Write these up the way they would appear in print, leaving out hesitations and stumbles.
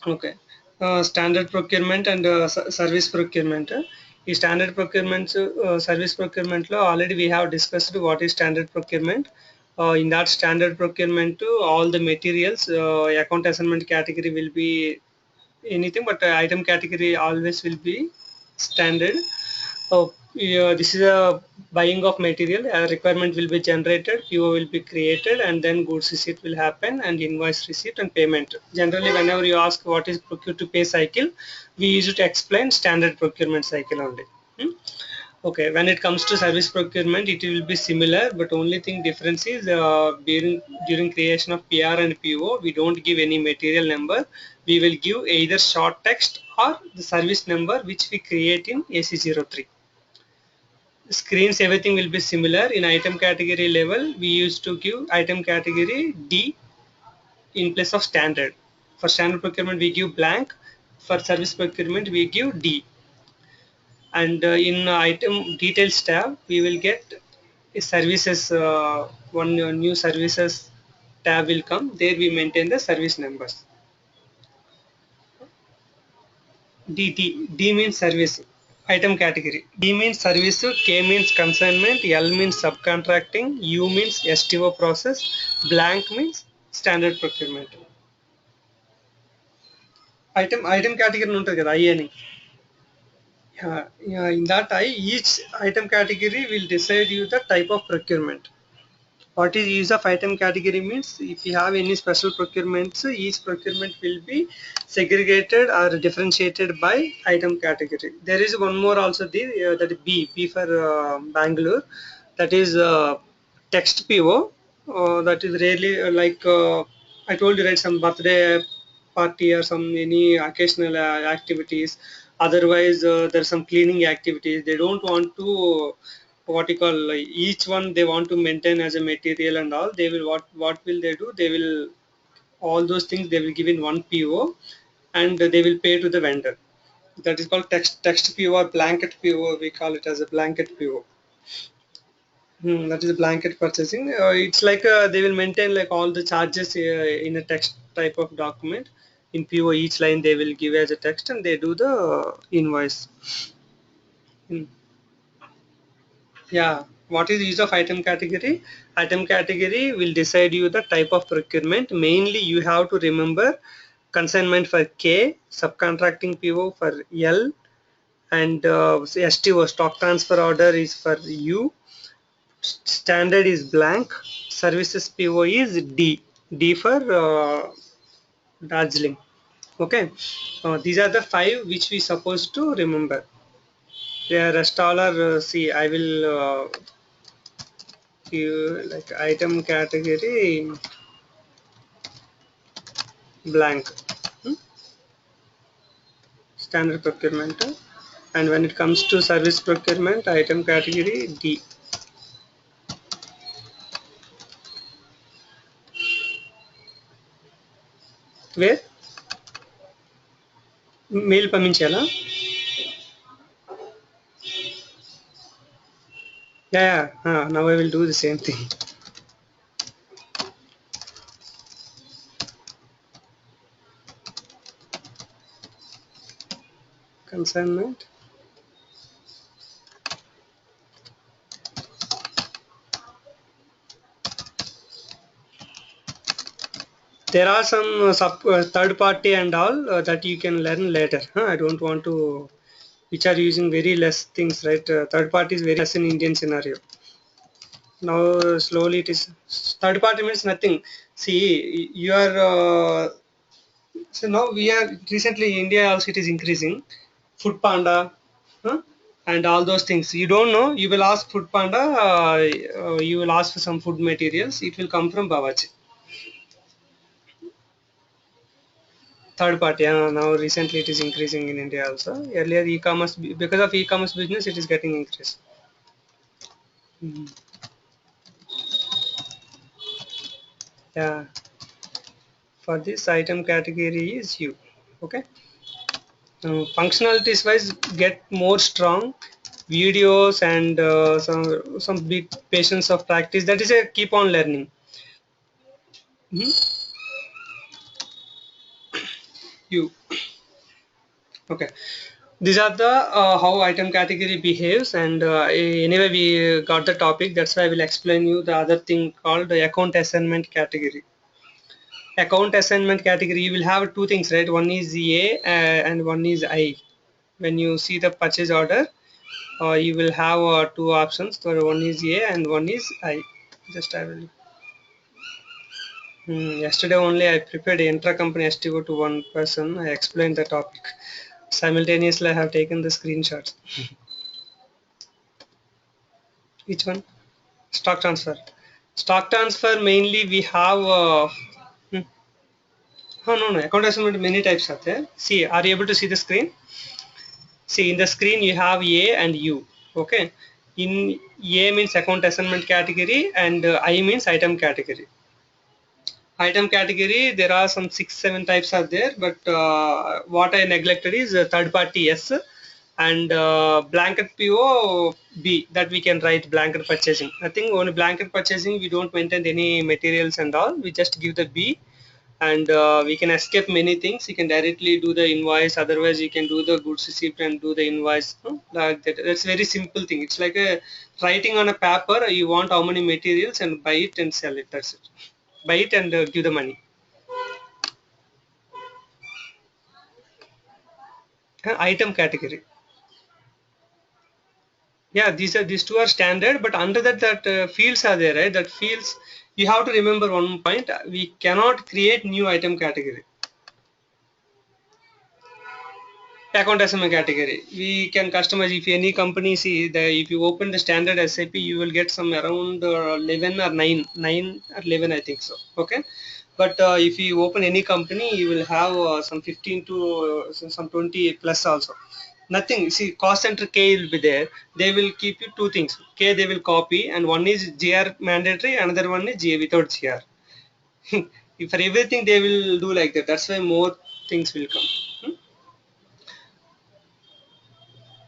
Okay. Standard procurement and service procurement. ఈ standard procurement, service procurement లో already we have discussed what is standard procurement. In that standard procurement, all the materials, account assignment category will be anything, but item category always will be standard. Yeah, this is a buying of material. A requirement will be generated, PO will be created, and then goods receipt will happen, and invoice receipt and payment. Generally, whenever you ask what is procure to pay cycle, we use it to explain standard procurement cycle only. Hmm? Okay, when it comes to service procurement, it will be similar, but only thing difference is during creation of PR and PO, we don't give any material number. We will give either short text or the service number which we create in AC03. Screens, everything will be similar. In item category level, we used to give item category D in place of standard. For standard procurement, we give blank. For service procurement, we give D. And in item details tab, we will get a services, one new services tab will come. There we maintain the service numbers. D means service. Item category. D means service, K means consignment, L means subcontracting, U means STO process, blank means standard procurement. Item category ఉంటుంది కదా I అని. Yeah, in that each item category will decide you the type of procurement. What is use of item category means, if you have any special procurements, each procurement will be segregated or differentiated by item category. There is one more also, that is B for Bangalore, that is text PO. That is rarely I told you, right, some birthday party or some any occasional activities. Otherwise there's some cleaning activities, they don't want to, what you call, each one they want to maintain as a material and all. They will, what will they do, they will, all those things they will give in one PO, and they will pay to the vendor. That is called text PO or blanket PO, we call it as a blanket PO. That is a blanket purchasing. It's like they will maintain like all the charges in a text type of document. In PO, each line they will give as a text, and they do the invoice. Hmm. Yeah, what is the use of item category? Item category will decide you the type of procurement. Mainly you have to remember consignment for K, subcontracting PO for L, and STO, stock transfer order, is for U, standard is blank, services PO is D for Darjeeling. Okay, these are the five which we supposed to remember. The rest all are, see, I will give like item category blank, hmm, standard procurement, and when it comes to service procurement, item category D. Where mail పంపించాలా? Yeah, now I will do the same thing. Consignment. There are some third party and all that you can learn later. I don't want to, which are using very less things, right? Third party is very less in Indian scenario. Now slowly it is, third party means nothing. See, you are, so now we are recently in India also it is increasing. Food Panda, huh? And all those things. You don't know, you will ask Food Panda, you will ask for some food materials, it will come from Babaji. Third party, now recently it is increasing in India also. Earlier e-commerce, because of e-commerce business, it is getting increased. Mhm. Yeah, for this item category is you. Okay. Functionalities wise, get more strong videos and some big patience of practice. That is a keep on learning. Mhm. U. Okay, these are the how item category behaves, and anyway we got the topic, that's why I will explain you the other thing called the account assignment category. Account assignment category, you will have two things, right? One is A and one is I. When you see the purchase order, you will have two options, so one is A and one is I. Just I will yesterday only I prepared intra-company STO to one person. I explained the topic. Simultaneously, I have taken the screenshots. Which one? Stock transfer. Stock transfer mainly we have. Hmm. Oh, no, no. Account assignment many types are there. See, are you able to see the screen? See, in the screen you have A and U. Okay. In A means account assignment category and I means item category. Item category, there are some 6 7 types are there, but what I neglected is third party S and blanket PO B, that we can write blanket purchasing. I think only blanket purchasing we don't maintain any materials and all, we just give the B, and we can escape many things. You can directly do the invoice, otherwise you can do the goods receipt and do the invoice, like that. That's very simple thing. It's like a writing on a paper, you want how many materials and buy it and sell it, that's it. Buy it and give the money. Item category, yeah, these two are standard, but under that fields are there, right? That fields, you have to remember one point, we cannot create new item category. Account assignment category, we can customize. If any company, see the, if you open the standard SAP, you will get some around 11 or 9 or 11, I think so. Okay, but if you open any company, you will have some 15 to some 20 plus also. Nothing, see, cost center K will be there. They will keep you two things, K they will copy, and one is GR mandatory, another one is G without GR. For everything they will do like that, that's why more things will come.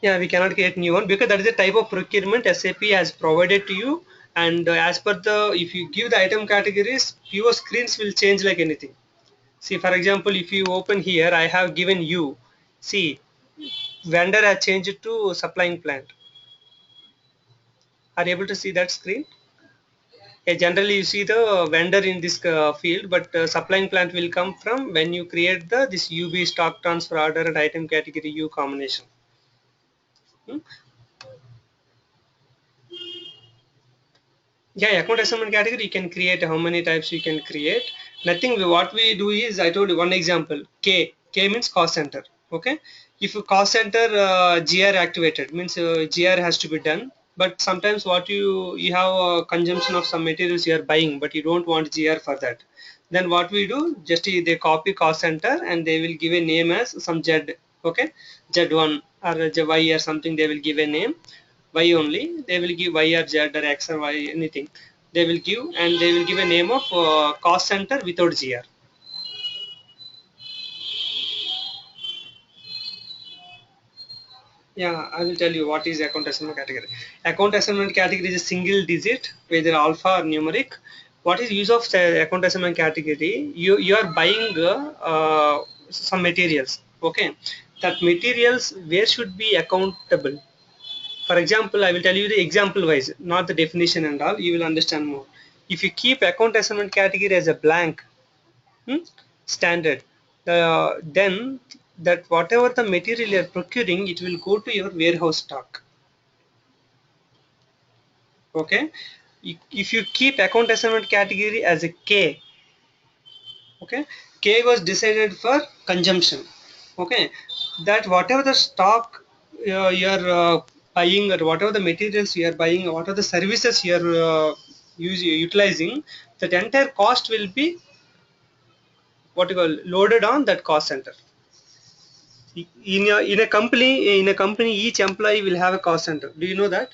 Yeah, we cannot create new one because that is the type of procurement SAP has provided to you. And as per the, if you give the item categories, your screens will change like anything. See, for example, if you open here, I have given you. See, vendor has changed it to supplying plant. Are you able to see that screen? Generally, you see the vendor in this field, but supplying plant will come from when you create the this UB stock transfer order and item category U combination. Hmm? Yeah, account assignment category you can create how many types you can create. Nothing. What we do is, I told you one example. K means cost center. Okay. If a cost center GR activated means GR has to be done. But sometimes what you have a consumption of some materials you are buying, but you don't want GR for that. Then what we do, just they copy cost center and they will give a name as some Z. Okay, Z1 or Y or something. They will give a name Y only. They will give Y or Z or X or Y, anything they will give, and they will give a name of cost center without GR. Yeah, I will tell you what is account assignment category. Account assignment category is a single digit, whether alpha or numeric. What is use of account assignment category? You are buying some materials. Okay, that materials where should be accountable. For example, I will tell you the example wise, not the definition and all. You will understand more. If you keep account assignment category as a blank, standard, then that whatever the material you are procuring, it will go to your warehouse stock. Okay, if you keep account assignment category as a K, okay, K was decided for consumption. Okay, that whatever the stock you are buying, or whatever the materials you are buying, or what are the services you are utilizing, that entire cost will be what you call loaded on that cost center. In a company each employee will have a cost center. Do you know that?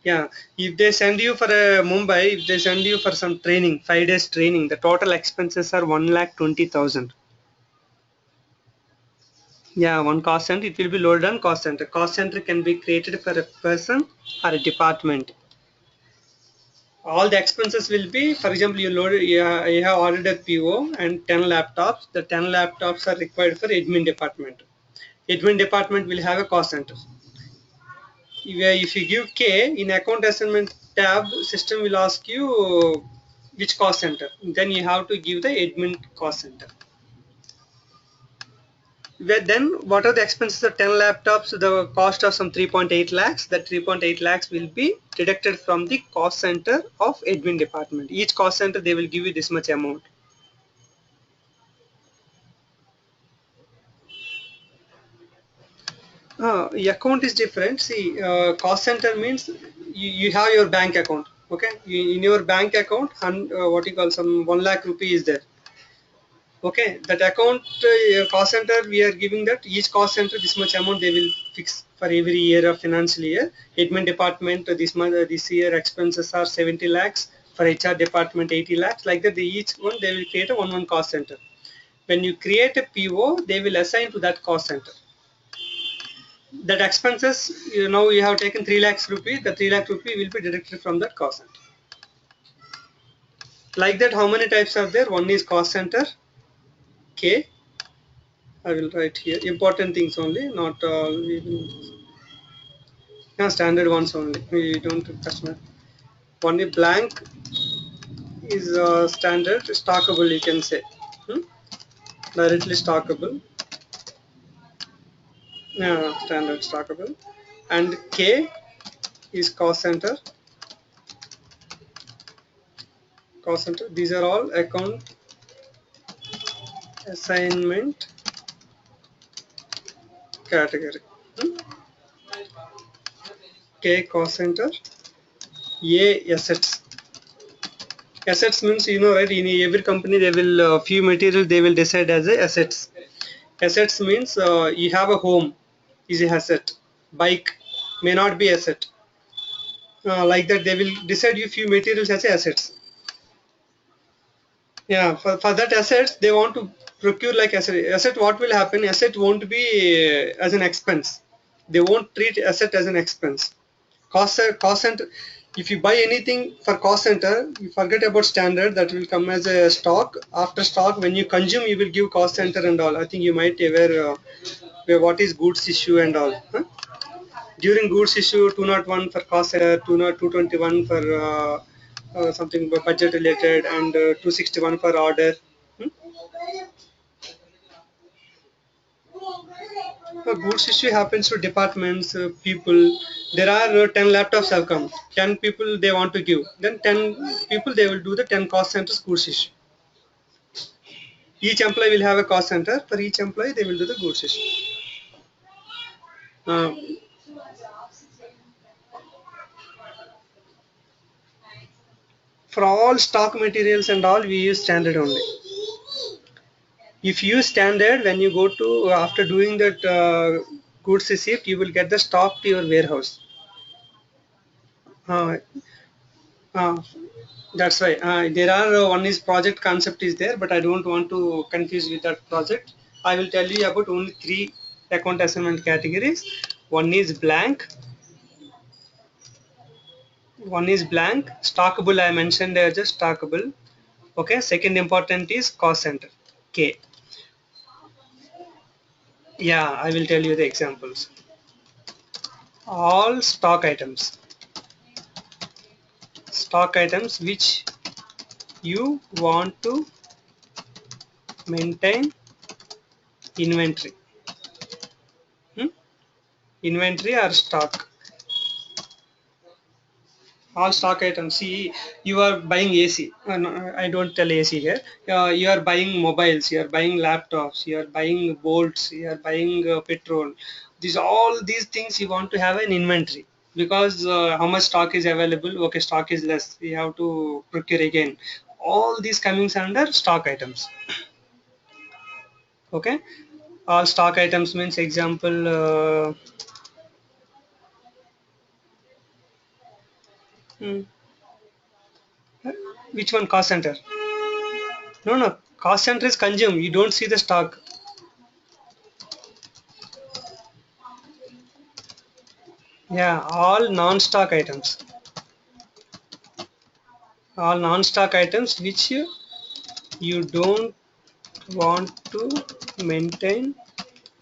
Yeah, if they send you for a Mumbai, if they send you for some training, 5 days training, the total expenses are 1,20,000. Yeah, one cost center, it will be loaded on cost center. Cost center can be created for a person or a department. All the expenses will be, for example, you have ordered a PO and 10 laptops. The 10 laptops are required for admin department. Admin department will have a cost center. If you give K in account assignment tab, system will ask you which cost center. Then you have to give the admin cost center. Then what are the expenses of 10 laptops? The cost of some 3.8 lakhs. That 3.8 lakhs will be deducted from the cost center of admin department. Each cost center they will give you this much amount. Account is different. See, cost center means you have your bank account. Okay, in your bank account, and what you call some 1 lakh rupee is there. Okay, that account cost center we are giving that each cost center this much amount they will fix for every year of financial year. Admin department this month this year expenses are 70 lakhs. For HR department 80 lakhs. Like that, each one they will create a one cost center. When you create a PO, they will assign to that cost center. That expenses, you have taken 3 lakhs rupee. The 3 lakh rupee will be deducted from that cost center. Like that, how many types are there? One is cost center K. I will write here important things only, not all. We will, yeah, standard ones only. We don't customer. Only blank is standard stockable. You can say directly stockable. Yeah, standard stockable. And K is cost center. Cost center. These are all account assignment category. K cost center. A assets. Assets means right, in every company they will few material they will decide as a assets. Assets means you have a home is a asset. Bike may not be asset. Like that they will decide you few materials as assets. Yeah, for that assets they want to procure like asset. What will happen? Asset won't be as an expense. They won't treat asset as an expense. Cost center. If you buy anything for cost center, you forget about standard. That will come as a stock. After stock, when you consume, you will give cost center and all. I think you might aware what is goods issue and all. Huh? During goods issue 201 for cost center, 221 for something budget related, and 261 for order. Hmm? Goods issue happens to departments, people. There are 10 laptops have come. 10 people they want to give. Then 10 people they will do the 10 cost centers goods issue. Each employee will have a cost center. For each employee they will do the goods issue. Uh, for all stock materials and all, we use standard only. If you use standard, when you go to after doing that goods receipt, you will get the stock to your warehouse. Uh, uh, that's why there are one is project concept is there, but I don't want to confuse with that project. I will tell you about only three account assignment categories. One is blank, one is blank, stockable. I mentioned there just stockable. Okay. Second important is cost center. K. Yeah, I will tell you the examples. All stock items which you want to maintain inventory. Hmm? Inventory or stock. All stock items. See, you are buying AC. No, I don't tell AC here. You are buying mobiles. You are buying laptops. You are buying bolts. You are buying petrol. All these things you want to have an inventory, because how much stock is available? Okay, stock is less. We have to procure again. All these coming under stock items. Okay. All stock items means example. Hmm, which one? Cost center. No, cost center is consumed. You don't see the stock. Yeah, all non-stock items. all non-stock items which you don't want to maintain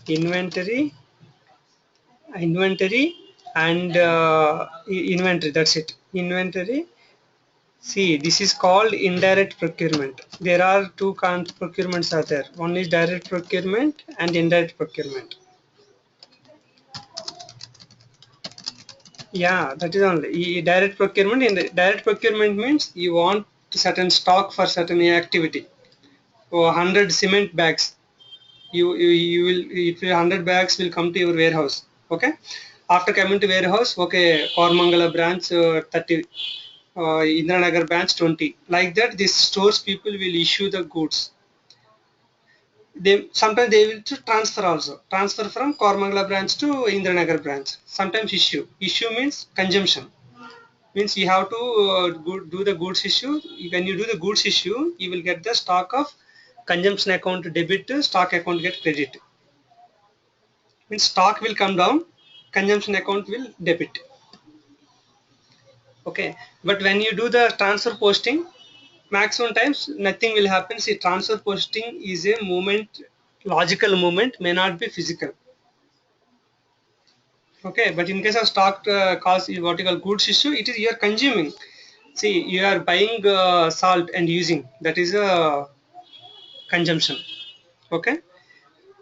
inventory and inventory, that's it, inventory. See, this is called indirect procurement. There are two kinds of procurements are there. One is direct procurement and indirect procurement. Yeah, that is only direct procurement. In direct procurement means you want certain stock for certain activity. So 100 cement bags, you will, it will 100 bags will come to your warehouse. Okay, after coming to warehouse, okay, Kormangala branch 30, Indranagar branch 20. Like that, these stores people will issue the goods. They sometimes they will to transfer also. Transfer from Kormangala branch to Indranagar branch. Sometimes issue. Issue means consumption. Means you have to do the goods issue. When you do the goods issue, you will get the stock of consumption account debit, stock account get credit. Means stock will come down, consumption account will debit. Okay, but when you do the transfer posting, maximum times nothing will happen. See, transfer posting is a movement, logical movement, may not be physical. Okay, but in case of stock cost, what you call goods issue, it is you are consuming. See, you are buying salt and using, that is a consumption. Okay,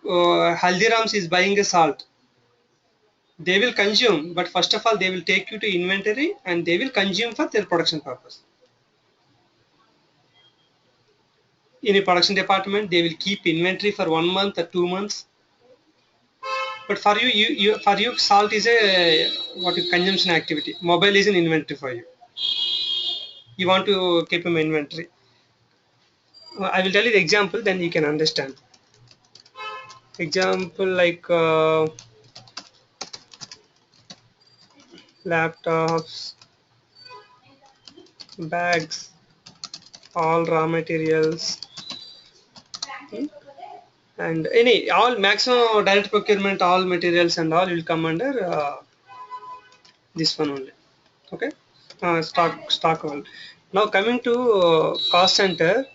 Haldirams is buying a salt. They will consume, but first of all, they will take you to inventory and they will consume for their production purpose. In a production department, they will keep inventory for 1 month or 2 months. But for for you, salt is a what is consumption activity. Mobile is an inventory for you. You want to keep an inventory. I will tell you the example, then you can understand. Example like laptops, bags, all raw materials, and any all maximum direct procurement, all materials and all will come under this one only. Okay, stock all. Now coming to cost center,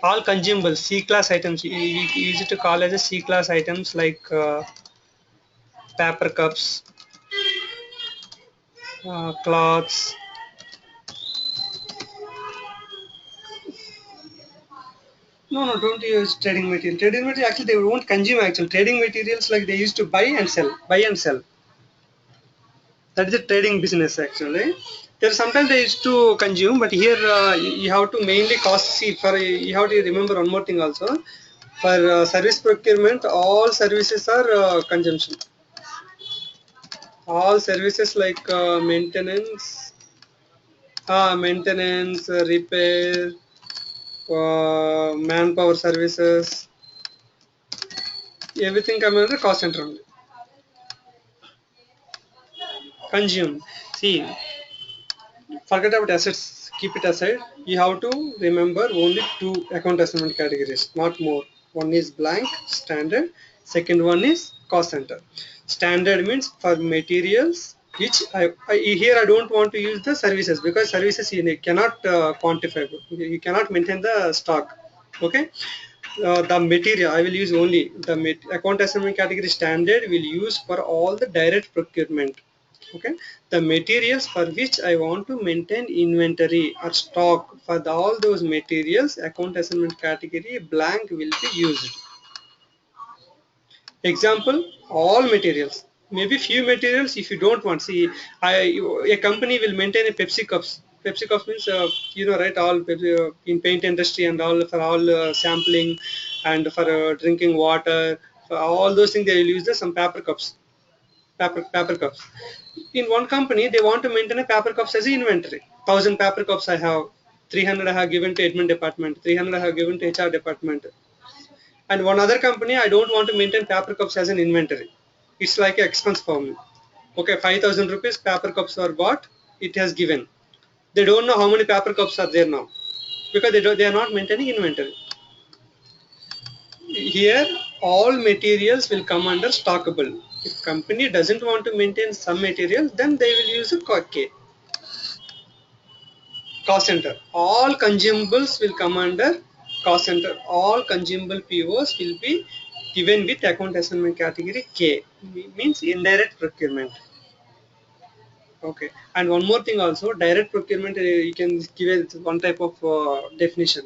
all consumables, C class items. We use it to call as a C class items like paper cups, cloths. No, no, don't use trading material. Trading material actually they won't consume actual trading materials like they used to buy and sell, buy and sell. That is the trading business actually. There sometimes they used to consume, but here you have to mainly cost. See, for you have to remember one more thing also. For service procurement, all services are consumption. All services like maintenance, repair, manpower services, everything come under cost center only. Consume. See, forget about assets, keep it aside. You have to remember only two account assignment categories, not more. One is blank, standard. Second one is cost center. Standard means for materials, which here I don't want to use the services because services you cannot quantify. You cannot maintain the stock. Okay. The material I will use only the account assignment category standard will use for all the direct procurement. Okay, the materials for which I want to maintain inventory or stock for all those materials, account assignment category blank will be used. Example, all materials, maybe few materials if you don't want. See, a company will maintain a Pepsi cups. Pepsi cups means right, all Pepsi, in paint industry and all, for all sampling and for drinking water, for all those things they will use some paper cups, paper cups. In one company they want to maintain a paper cups as an inventory. 1,000 paper cups I have, 300 I have given to admin department, 300 I have given to HR department. And one other company I don't want to maintain paper cups as an inventory. It's like an expense for me. Okay, 5,000 rupees paper cups are bought, it has given. They don't know how many paper cups are there now because they are not maintaining inventory. Here all materials will come under stockable. If company doesn't want to maintain some material, then they will use a K. cost center. All consumables will come under cost center. All consumable POs will be given with account assignment category K, means indirect procurement. Okay, and one more thing also, direct procurement, you can give it one type of definition.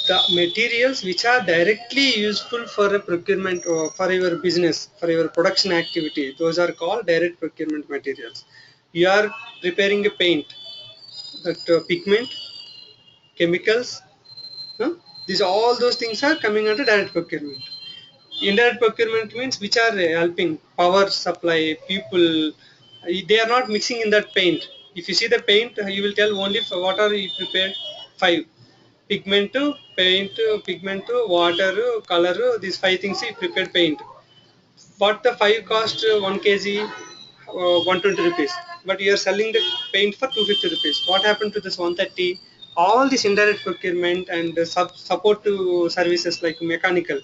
The materials which are directly useful for a procurement or for your business, for your production activity, those are called direct procurement materials. You are preparing a paint, that pigment, chemicals, huh? These all those things are coming under direct procurement. Indirect procurement means which are helping power supply, people. They are not mixing in that paint. If you see the paint, you will tell only for what are you prepared. Five: pigment, paint, pigment, water, color. These five things you prepared paint. But the five cost 1 kg, 120 rupees. But you are selling the paint for 250 rupees. What happened to this 130? All this indirect procurement and support to services like mechanical.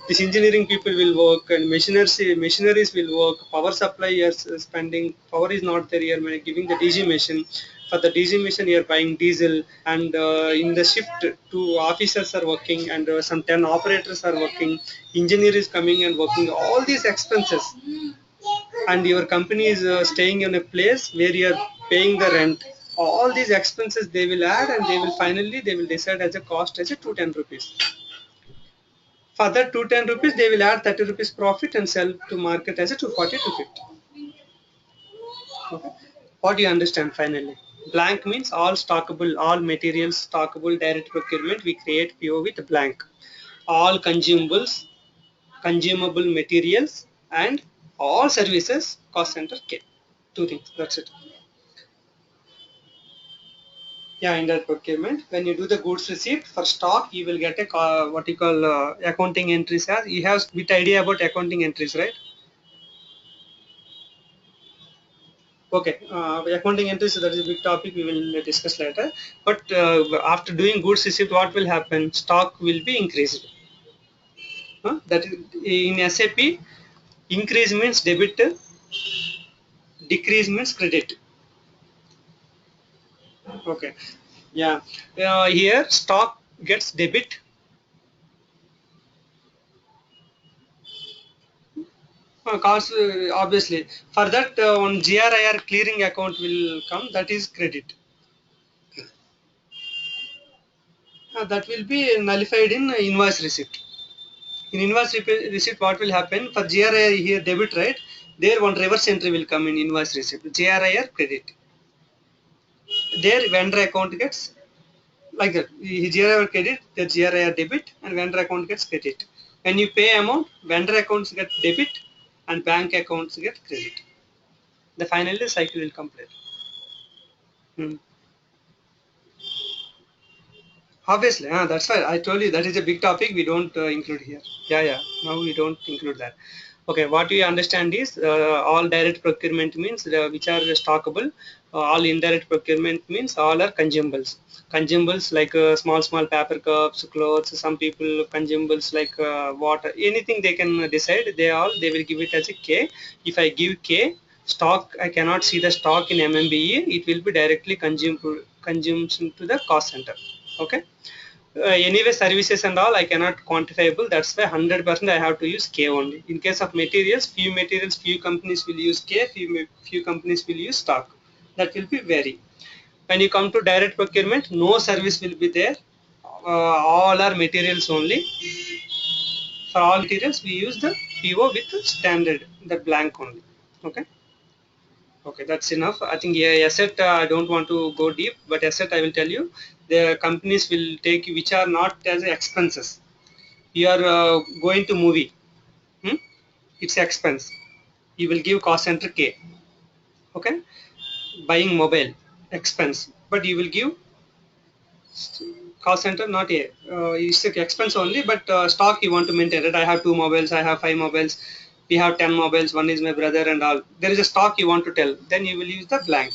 This engineering people will work and machineries will work. Power supply you are spending. Power is not there. You are giving the DG machine. For the DG machine you are buying diesel, and in the shift, two officers are working and some 10 operators are working. Engineer is coming and working. All these expenses, and your company is staying in a place where you are paying the rent. All these expenses they will add, and they will decide as a cost as a 210 rupees. For that 210 rupees, they will add 30 rupees profit and sell to market as a 240 250. Okay. What do you understand finally? Blank means all stockable, all materials stockable direct procurement. We create PO with blank. All consumables, consumable materials, and all services cost center K. Two things. That's it. Yeah, indirect procurement. When you do the goods receipt for stock, you will get a what you call accounting entries. As you have bit idea about accounting entries, right? Okay, accounting entries, that is a big topic we will discuss later. But after doing goods receipt, what will happen? Stock will be increased. That is, in SAP, increase means debit, decrease means credit. Okay, yeah. Here stock gets debit. Cost, obviously for that one GRIR clearing account will come. That is credit. That will be nullified in invoice receipt. In invoice receipt, what will happen for GRIR here debit, right? There one reverse entry will come in invoice receipt. GRIR credit. There vendor account gets like that. GRIR credit, the GRIR debit, and vendor account gets credit. When you pay amount, vendor accounts get debit, and bank accounts get credit. The finally the cycle will complete. Hmm. Obviously, that's why I told you that is a big topic we don't include here. Yeah, yeah. Now we don't include that. Okay, what we understand is all direct procurement means which are stockable. All indirect procurement means all are consumables. Consumables like small paper cups, clothes. Some people consumables like water. Anything they can decide. They will give it as a K. If I give K stock, I cannot see the stock in MMBE. It will be directly consumed to the cost center. Okay. Anyway, services and all I cannot quantifiable. That's why 100% I have to use K only. In case of materials, few companies will use K, few companies will use stock. That will be vary. When you come to direct procurement, no service will be there. All are materials only. For all materials, we use the PO with standard, the blank only. Okay. Okay, that's enough. I think, yeah, asset, I don't want to go deep, but asset I will tell you, the companies will take which are not as expenses. You are going to movie, hmm? It's expense. You will give cost center K. Okay, buying mobile, expense, but you will give cost center not A. It's an expense only, but stock you want to maintain it. I have 2 mobiles, I have 5 mobiles, we have 10 mobiles, one is my brother and all. There is a stock you want to tell, then you will use the blank.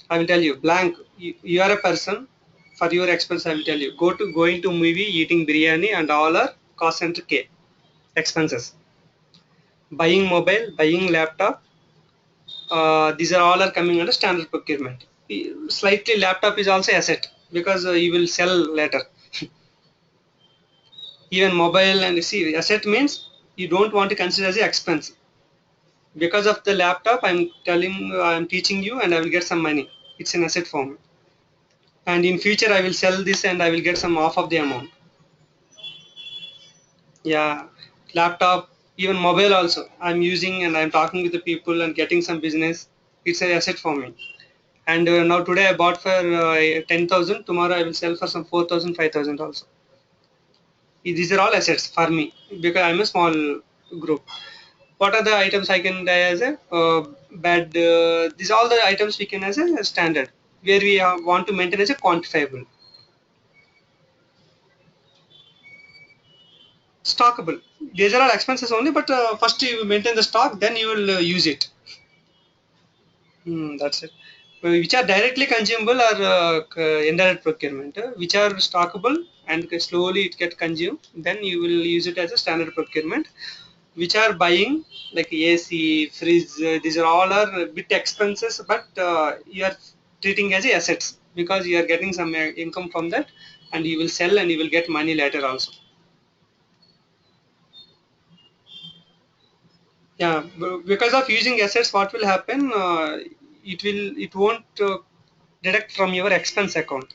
I will tell you blank. You are a person. For your expense, I will tell you. Going to movie, eating biryani, and all are cost center K expenses. Buying mobile, buying laptop. These are all are coming under standard procurement. slightly laptop is also asset because you will sell later. Even mobile, and see, asset means you don't want to consider as an expense. Because of the laptop, I'm teaching you, and I will get some money. It's an asset for me. And in future, I will sell this, and I will get some off of the amount. Yeah, laptop, even mobile also. I'm using and I'm talking with the people and getting some business. It's an asset for me. And now today I bought for 10,000. Tomorrow I will sell for some 4,000, 5,000 also. These are all assets for me because I'm a small group. What are the items I can buy as a bad? These are all the items we can as a standard where we want to maintain as a quantifiable. Stockable. These are all expenses only, but first you maintain the stock, then you will use it. That's it. Which are directly consumable or indirect procurement, which are stockable and slowly it get consumed, then you will use it as a standard procurement. Which are buying like AC, fridge, these are all are a bit expenses, but you are treating as assets because you are getting some income from that, and you will sell and you will get money later also. Yeah, because of using assets, what will happen? It won't deduct from your expense account.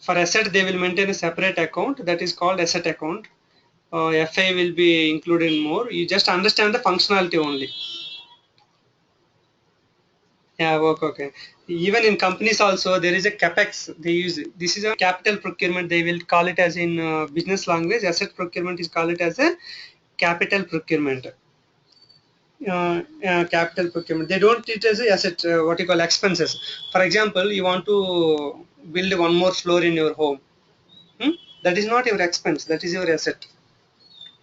For asset, they will maintain a separate account that is called asset account. FI will be included in more. You just understand the functionality only. Yeah, work okay. Even in companies also, there is a capex. They use this is a capital procurement. They will call it as in business language. Asset procurement is called it as a capital procurement. Capital procurement. They don't treat it as a asset. What you call expenses. For example, you want to build one more floor in your home. Hmm? That is not your expense. That is your asset.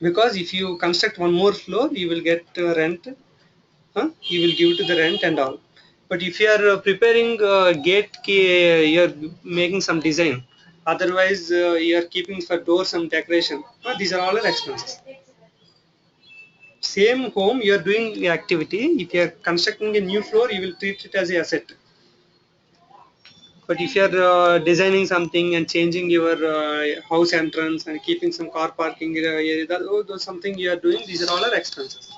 Because if you construct one more floor, you will get rent. You will give to the rent and all. But if you are preparing gate key, you are making some design. Otherwise, you are keeping for door some decoration. These are all expenses. Same home, you are doing the activity. If you are constructing a new floor, you will treat it as a asset. But if you are designing something and changing your house entrance and keeping some car parking area, those something you are doing, these are all our expenses.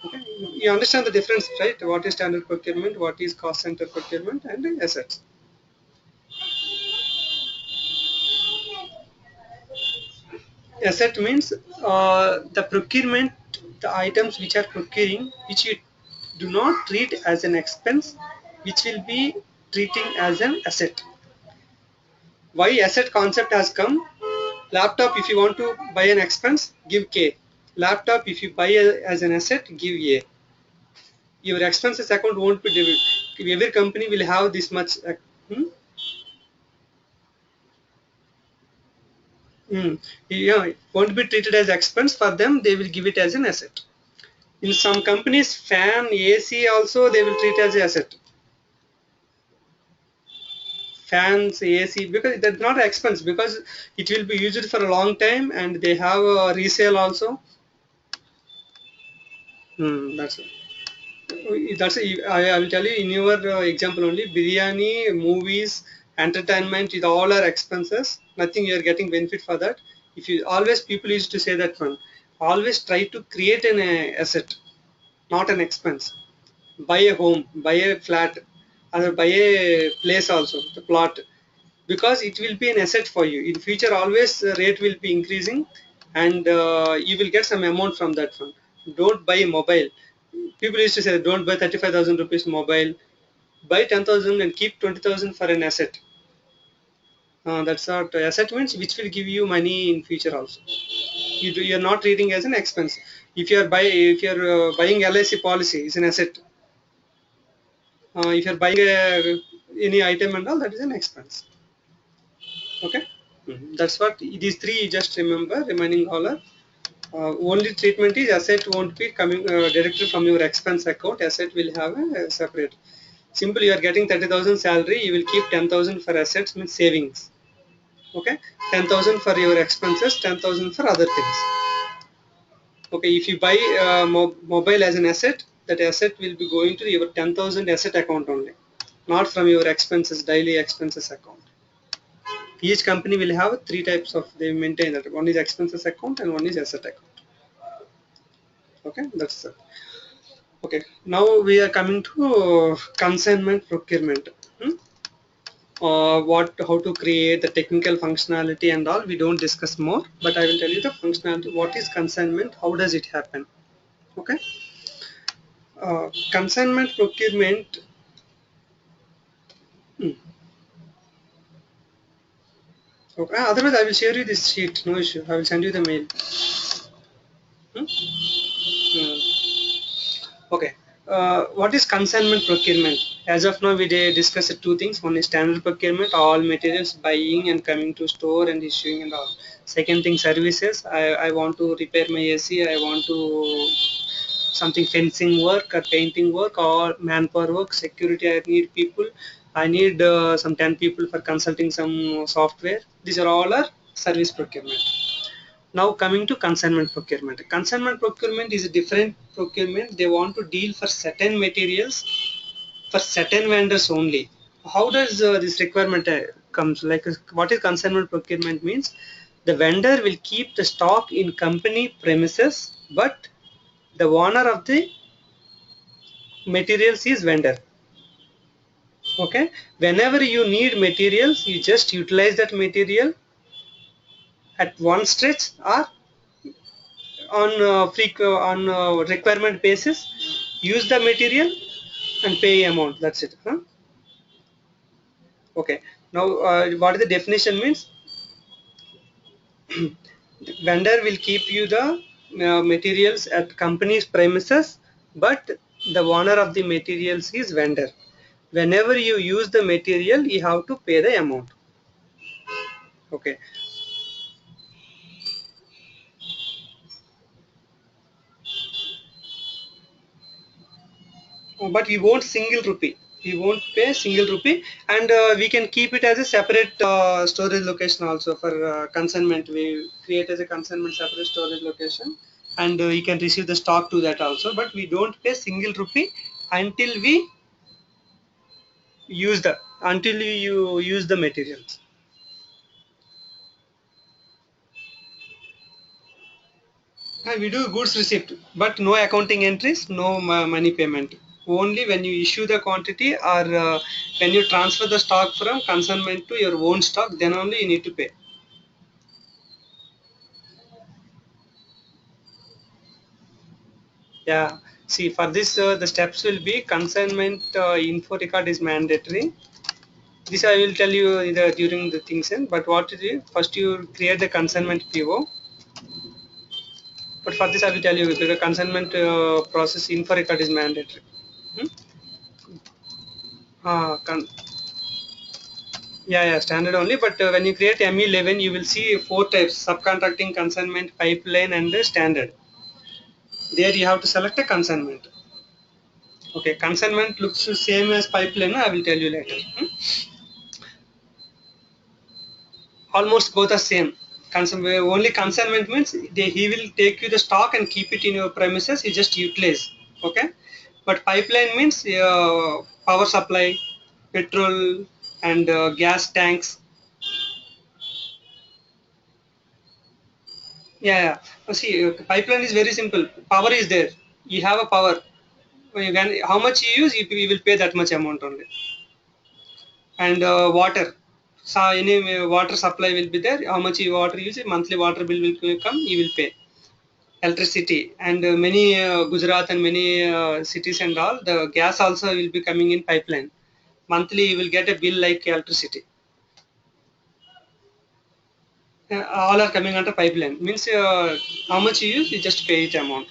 Okay. You understand the difference, right? What is standard procurement, what is cost center procurement, and assets. Asset means the procurement, the items which are procuring, which you do not treat as an expense, which will be treating as an asset. Why asset concept has come? Laptop, if you want to buy an expense, give K. Laptop, if you buy as an asset, give A. Your expenses account won't be debit. Every company will have this much. Hmm? Yeah, it won't be treated as expense for them. They will give it as an asset. In some companies, fan, AC also they will treat as an asset. Fans, AC, because that's not an expense because it will be used for a long time and they have a resale also. That's it. I will tell you in your example only. Biryani, movies, entertainment, it all are expenses. Nothing you are getting benefit for that. If you always people used to say that one. Always try to create an asset, not an expense. Buy a home, buy a flat, or buy a place also, the plot, because it will be an asset for you. In future, always rate will be increasing, and you will get some amount from that fund. Don't buy a mobile. People used to say, don't buy 35,000 rupees mobile. Buy 10,000 and keep 20,000 for an asset. That's not asset means which will give you money in future also. You're not treating as an expense. If you're buying LIC policy, it's an asset. If you're buying any item and all, that is an expense. Okay. That's what these three you just remember. Remaining all are only treatment is asset won't be coming directly from your expense account. Asset will have a separate. Simple, you are getting 30,000 salary. You will keep 10,000 for assets, means savings. Okay, 10,000 for your expenses, 10,000 for other things. Okay, if you buy mobile as an asset, that asset will be going to your 10,000 asset account only, not from your expenses, daily expenses account. Each company will have three types of, they maintain that. One is expenses account and one is asset account. Okay, that's it. Okay, now we are coming to consignment procurement. How to create the technical functionality and all, we don't discuss more, but I will tell you the functionality. What is consignment? How does it happen? Okay, consignment procurement. hmm, Okay. Otherwise, I will share you this sheet. No issue. I will send you the mail. Hmm? Okay. What is consignment procurement? As of now, we discussed two things. One is standard procurement, all materials buying and coming to store and issuing and all. Second thing, services. I want to repair my AC. I want to something fencing work or painting work or manpower work, security. I need people. I need some 10 people for consulting some software. These are all our service procurement. Now coming to consignment procurement. Consignment procurement is a different procurement. They want to deal for certain materials for certain vendors only. How does this requirement comes? Like what is consignment procurement means? The vendor will keep the stock in company premises, but the owner of the materials is vendor. Okay. Whenever you need materials, you just utilize that material at one stretch or on requirement basis, use the material and pay amount. That's it. Okay. Now, what is the definition means? Vendor will keep you the materials at company's premises, but the owner of the materials is vendor. Whenever you use the material, you have to pay the amount. Okay. But we won't single rupee. We won't pay single rupee, and we can keep it as a separate storage location also for consignment. We create as a consignment separate storage location, and you can receive the stock to that also. But we don't pay single rupee until we you use the materials. We do goods receipt, but no accounting entries, no money payment. Only when you issue the quantity or when you transfer the stock from consignment to your own stock, then only you need to pay. Yeah. See, for this, the steps will be consignment info record is mandatory. This I will tell you during the things. But what is it? First, you create the consignment PO. But for this, I will tell you the consignment process info record is mandatory. Hmm? Con Yeah, yeah, standard only. But when you create ME11, you will see four types: subcontracting, consignment, pipeline, and standard. There you have to select a consignment. Okay, consignment looks the same as pipeline. I will tell you later. Almost both are same. Only consignment means he will take you the stock and keep it in your premises. He just utilize. Okay, but pipeline means power supply, petrol, and gas tanks. Yeah, yeah. See, pipeline is very simple. Power is there. You have a power. How much you use, you will pay that much amount only. And water. So any water supply will be there. How much you water use, monthly water bill will come. You will pay. Electricity and many Gujarat and many cities and all. The gas also will be coming in pipeline. Monthly you will get a bill like electricity. All are coming under pipeline. Means how much you use, you just pay it amount.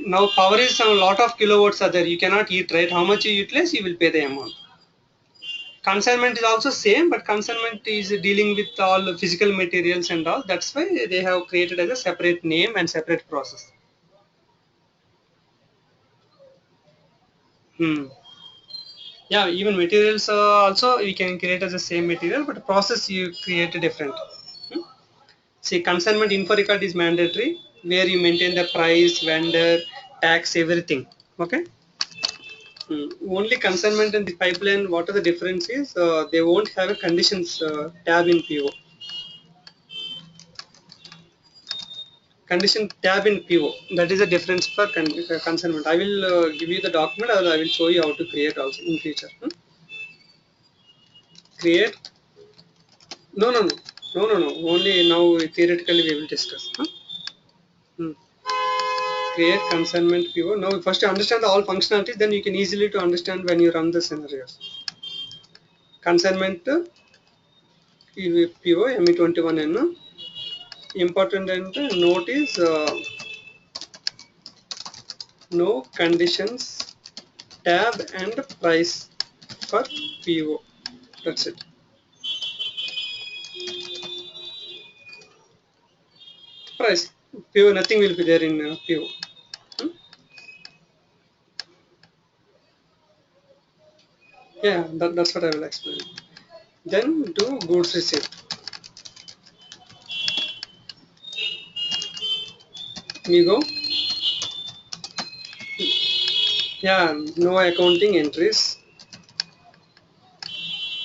Now power is a lot of kilowatts are there. You cannot eat, right? How much you utilize, you will pay the amount. Consignment is also same, but consignment is dealing with all physical materials and all. That's why they have created as a separate name and separate process. Hmm. Yeah, even materials also we can create as the same material, but process you create a different. Hmm. See, consignment info record is mandatory, where you maintain the price, vendor, tax, everything. Okay. Only consignment and the pipeline, what are the differences? They won't have a conditions tab in PO. Condition tab in PO. That is the difference for consignment. I will give you the document, or I will show you how to create also in future. Create. No, no, no, no, no, no. Only now theoretically we will discuss. Hmm. Create consignment PO. Now first you understand the all functionalities, then you can easily to understand when you run the scenarios. Consignment PO ME21N. Important and note is no conditions tab and price for PO. That's it. Price PO, nothing will be there in PO. Yeah, that's what I will explain. Then do goods receipt. We go. Yeah, no accounting entries.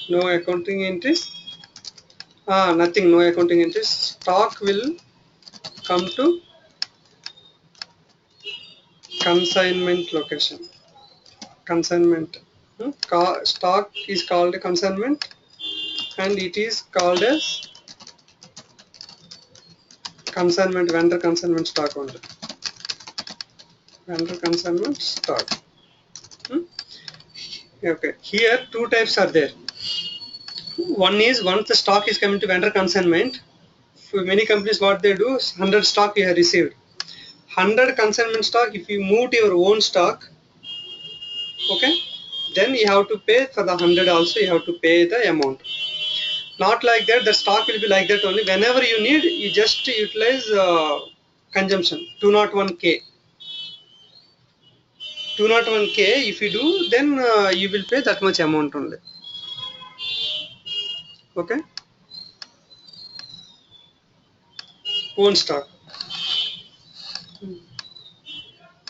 No accounting entries. Nothing. No accounting entries. Stock will come to consignment location. Consignment. Stock is called consignment, and it is called as consignment, vendor consignment stock only. Vendor consignment stock. Okay. Here two types are there. One is once the stock is coming to vendor consignment, for many companies what they do, 100 stock you have received. 100 consignment stock, if you move to your own stock, okay, then you have to pay for the 100 also, you have to pay the amount. Not like that, the stock will be like that only. Whenever you need, you just utilize consumption, 201K. 201K, if you do, then you will pay that much amount only. Okay, own stock.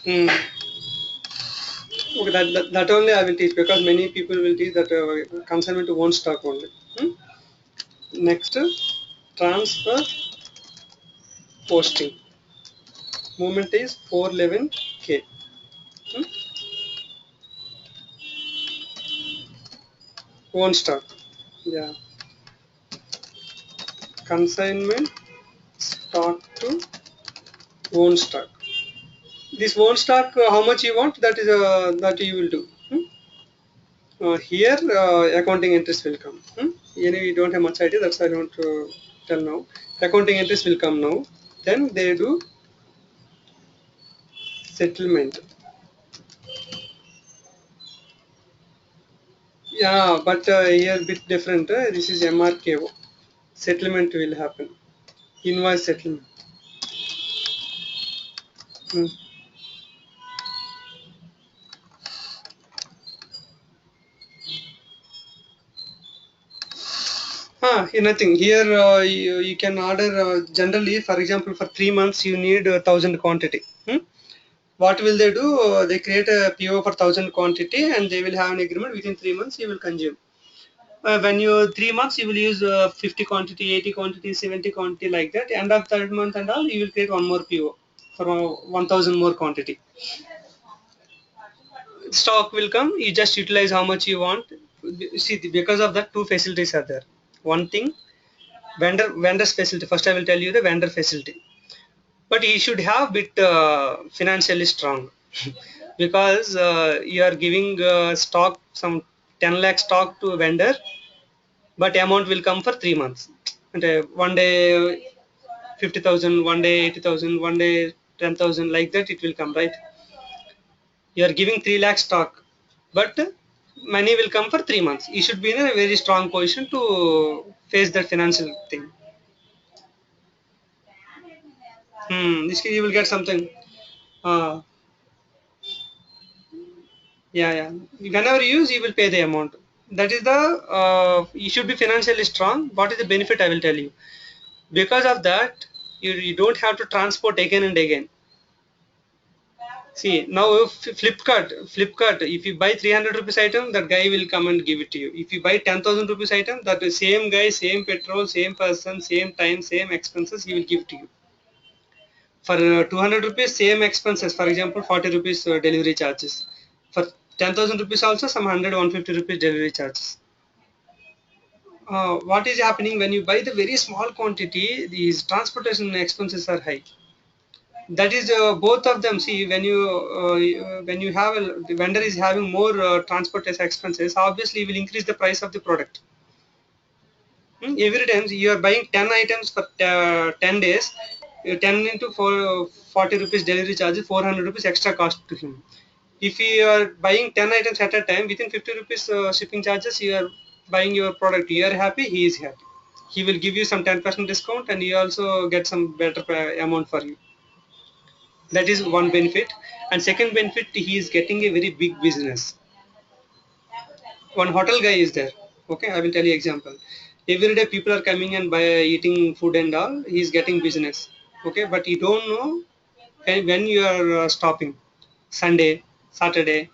Hmm. Okay, that only I will teach, because many people will teach that consignment to own stock only. Next, transfer posting. Movement is 411K. Own stock. Yeah. Consignment stock to own stock. This own stock, how much you want, that is that you will do. Here accounting entries will come. Anyway, you don't have much idea, that's why I don't tell now. Accounting entries will come now. Then they do settlement. Yeah, but here bit different. This is MRKO. Settlement will happen. Invoice settlement. Hmm. Nothing. Here you can order generally, for example, for 3 months you need 1,000 quantity. What will they do? They create a PO for 1,000 quantity, and they will have an agreement within 3 months you will consume. When you 3 months you will use 50 quantity, 80 quantity, 70 quantity, like that. End of third month and all, you will create one more PO for 1,000 more quantity. Stock will come, you just utilize how much you want. See, because of that, two facilities are there. One thing, vendor's facility. First I will tell you the vendor facility, but he should have bit financially strong because you are giving stock, some 10 lakh stock to a vendor, but amount will come for 3 months, and one day 50,000, one day 80,000, one day 10,000, like that it will come, right? You are giving 3 lakh stock, but money will come for 3 months. You should be in a very strong position to face that financial thing. This you will get something. Uh, yeah, yeah. Whenever you use, you will pay the amount. That is the you should be financially strong. What is the benefit? I will tell you. Because of that, you don't have to transport again and again. See now Flipkart, if you buy 300 rupees item, that guy will come and give it to you. If you buy 10,000 rupees item, that the same guy, same petrol, same person, same time, same expenses, he will give to you. For 200 rupees, same expenses, for example 40 rupees delivery charges. For 10,000 rupees also some 100 150 rupees delivery charges. What is happening when you buy the very small quantity, these transportation expenses are high. That is both of them. See, when you have the vendor is having more transportation expenses, obviously will increase the price of the product. Every time you are buying 10 items for 10 days, 10 into 40 rupees delivery charges, 400 rupees extra cost to him. If you are buying 10 items at a time, within 50 rupees shipping charges, you are buying your product. You are happy, he is happy. He will give you some 10% discount, and he also get some better amount for you. That is one benefit. And second benefit, he is getting a very big business. One hotel guy is there. Okay, I will tell you example. Every day people are coming and by eating food and all, he is getting business. Okay, but you don't know when you are stopping. Sunday, Saturday,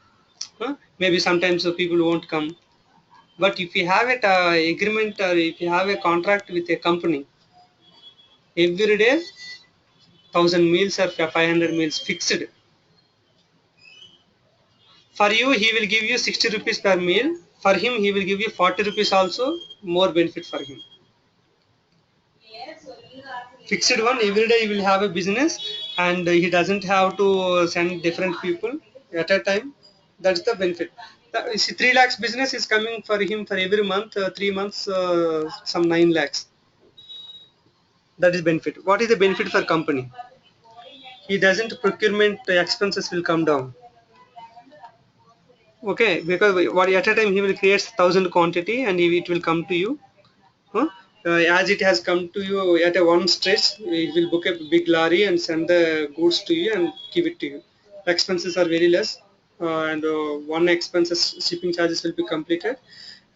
maybe sometimes people won't come. But if you have a agreement, or if you have a contract with a company, every day 1,000 meals or 500 meals fixed. For you, he will give you 60 rupees per meal. For him, he will give you 40 rupees also, more benefit for him. Fixed one, every day he will have a business, and he doesn't have to send different people at a time. That's the benefit. You see, 3 lakhs business is coming for him for every month, 3 months, some 9 lakhs. That is benefit. What is the benefit for company? He doesn't procurement expenses will come down. Okay, because what at a time he will create 1,000 quantity, and it will come to you. Huh? As it has come to you at a one stretch, it will book a big lorry and send the goods to you and give it to you. Expenses are very less, and one expenses shipping charges will be completed.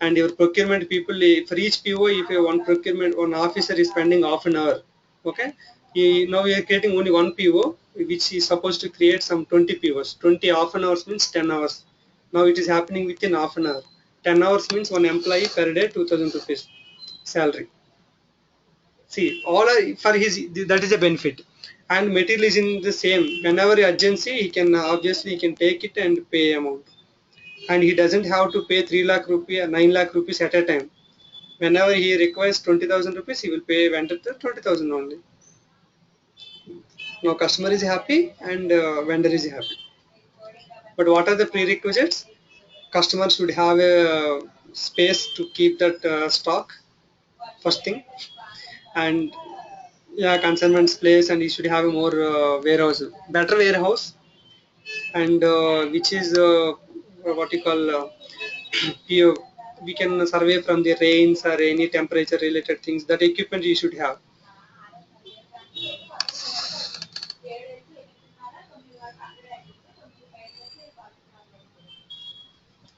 And your procurement people, for each PO, if you one procurement, one officer is spending half an hour. Okay, now we are creating only one PO, which is supposed to create some 20 POs. 20 half an hours means 10 hours. Now it is happening within half an hour. 10 hours means one employee per day 2,000 rupees salary. See, all are, for his, that is a benefit. And material is in the same. Whenever urgency, he can obviously he can take it and pay amount. And he doesn't have to pay 3 lakh rupees, 9 lakh rupees at a time. Whenever he requires 20,000 rupees, he will pay vendor the 20,000 only. Now customer is happy and vendor is happy. But what are the prerequisites? Customer should have a space to keep that stock, first thing. And yeah, consignment place, and you should have a more warehouse, better warehouse, and which is what you call we can survey from the rains or any temperature related things. That equipment you should have.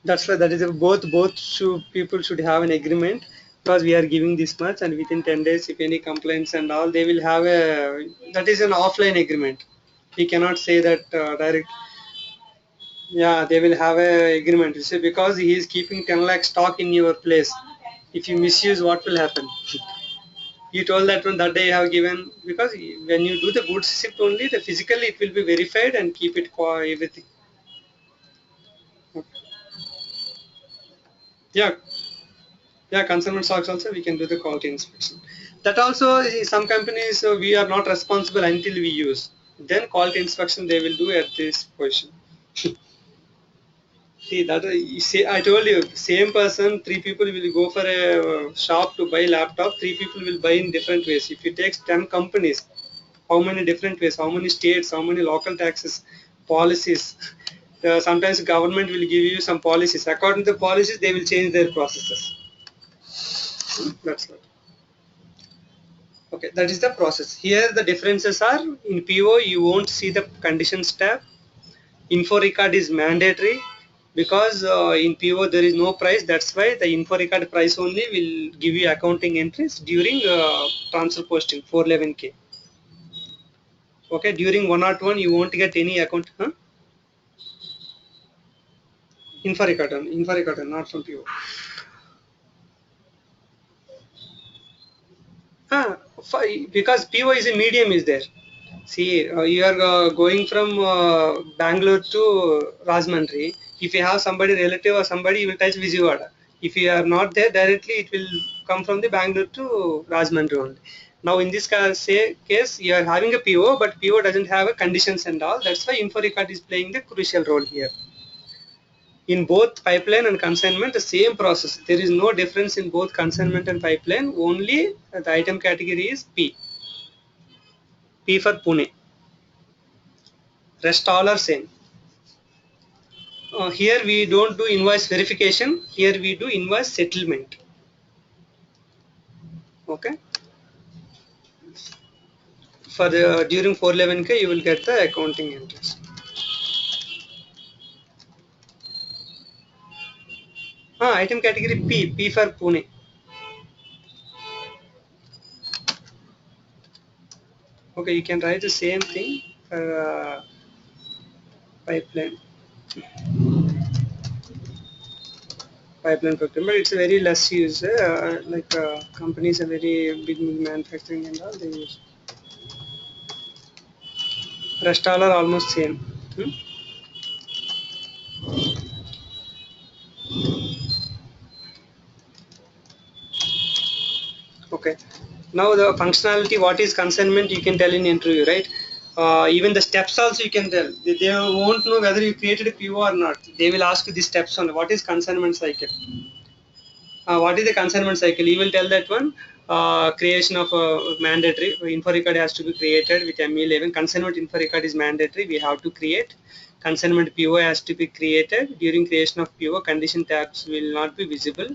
That's why that is both should, people should have an agreement, because we are giving this much, and within 10 days if any complaints and all, they will have a, that is an offline agreement. We cannot say that direct. Yeah, they will have a agreement. You see, because he is keeping 10 lakh stock in your place. If you misuse, what will happen? You told that one that day you have given, because when you do the goods shift only, the physically it will be verified and keep it for everything. Yeah, yeah, consumer stocks also we can do the quality inspection. That also some companies we are not responsible until we use. Then quality inspection they will do at this position. See that you see, I told you, same person, 3 people will go for a shop to buy laptop. 3 people will buy in different ways. If you take 10 companies, how many different ways? How many states? How many local taxes, policies? Sometimes government will give you some policies. According to the policies, they will change their processes. That's what. Okay, that is the process. Here the differences are, in PO you won't see the conditions tab. Info record is mandatory, because in PO there is no price. That's why the info record price only will give you accounting entries during transfer posting 411K. Okay, during 101 you won't get any account. Huh? Info record, not from PO. Because PO is a medium is there. See, you are going from Bangalore to Rajahmundry. If you have somebody relative or somebody, you will touch Vijayawada. If you are not there directly, it will come from the Bangalore to Rajahmundry only. Now, in this case, you are having a PO, but PO doesn't have a conditions and all. That's why info record is playing the crucial role here. In both pipeline and consignment, the same process. There is no difference in both consignment and pipeline. Only the item category is P. P for Pune. Rest all are same. Here we don't do invoice verification. Here we do invoice settlement. Okay. For the during 411K, you will get the accounting entries. Item category P. P for Pune. Okay, you can write the same thing for pipeline. Pipeline procurement. It's a very less use. Companies are very big manufacturing and all they use. Rest all are almost same. Okay. Now the functionality, what is consignment, you can tell in interview, right? Even the steps also you can tell. They won't know whether you created a PO or not. They will ask you the steps on what is consignment cycle. What is the consignment cycle? You will tell that one. Creation of mandatory info record has to be created with ME11. Consignment info record is mandatory. We have to create. Consignment PO has to be created. During creation of PO, condition tags will not be visible,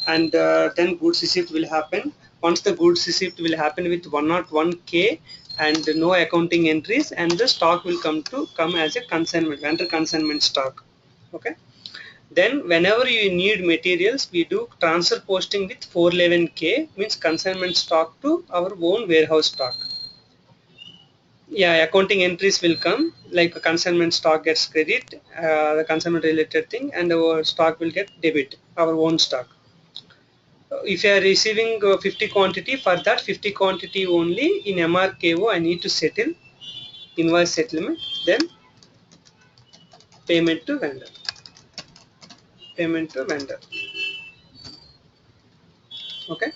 and then goods receipt will happen. Once the goods receipt will happen with 101K and no accounting entries, and the stock will come as a consignment, vendor consignment stock. Okay. Then whenever you need materials, we do transfer posting with 411K, means consignment stock to our own warehouse stock. Yeah, accounting entries will come, like a consignment stock gets credit, the consignment related thing, and our stock will get debit, our own stock. If you are receiving 50 quantity, for that 50 quantity only in MRKO I need to settle, invoice settlement, then payment to vendor. Payment to vendor. Okay.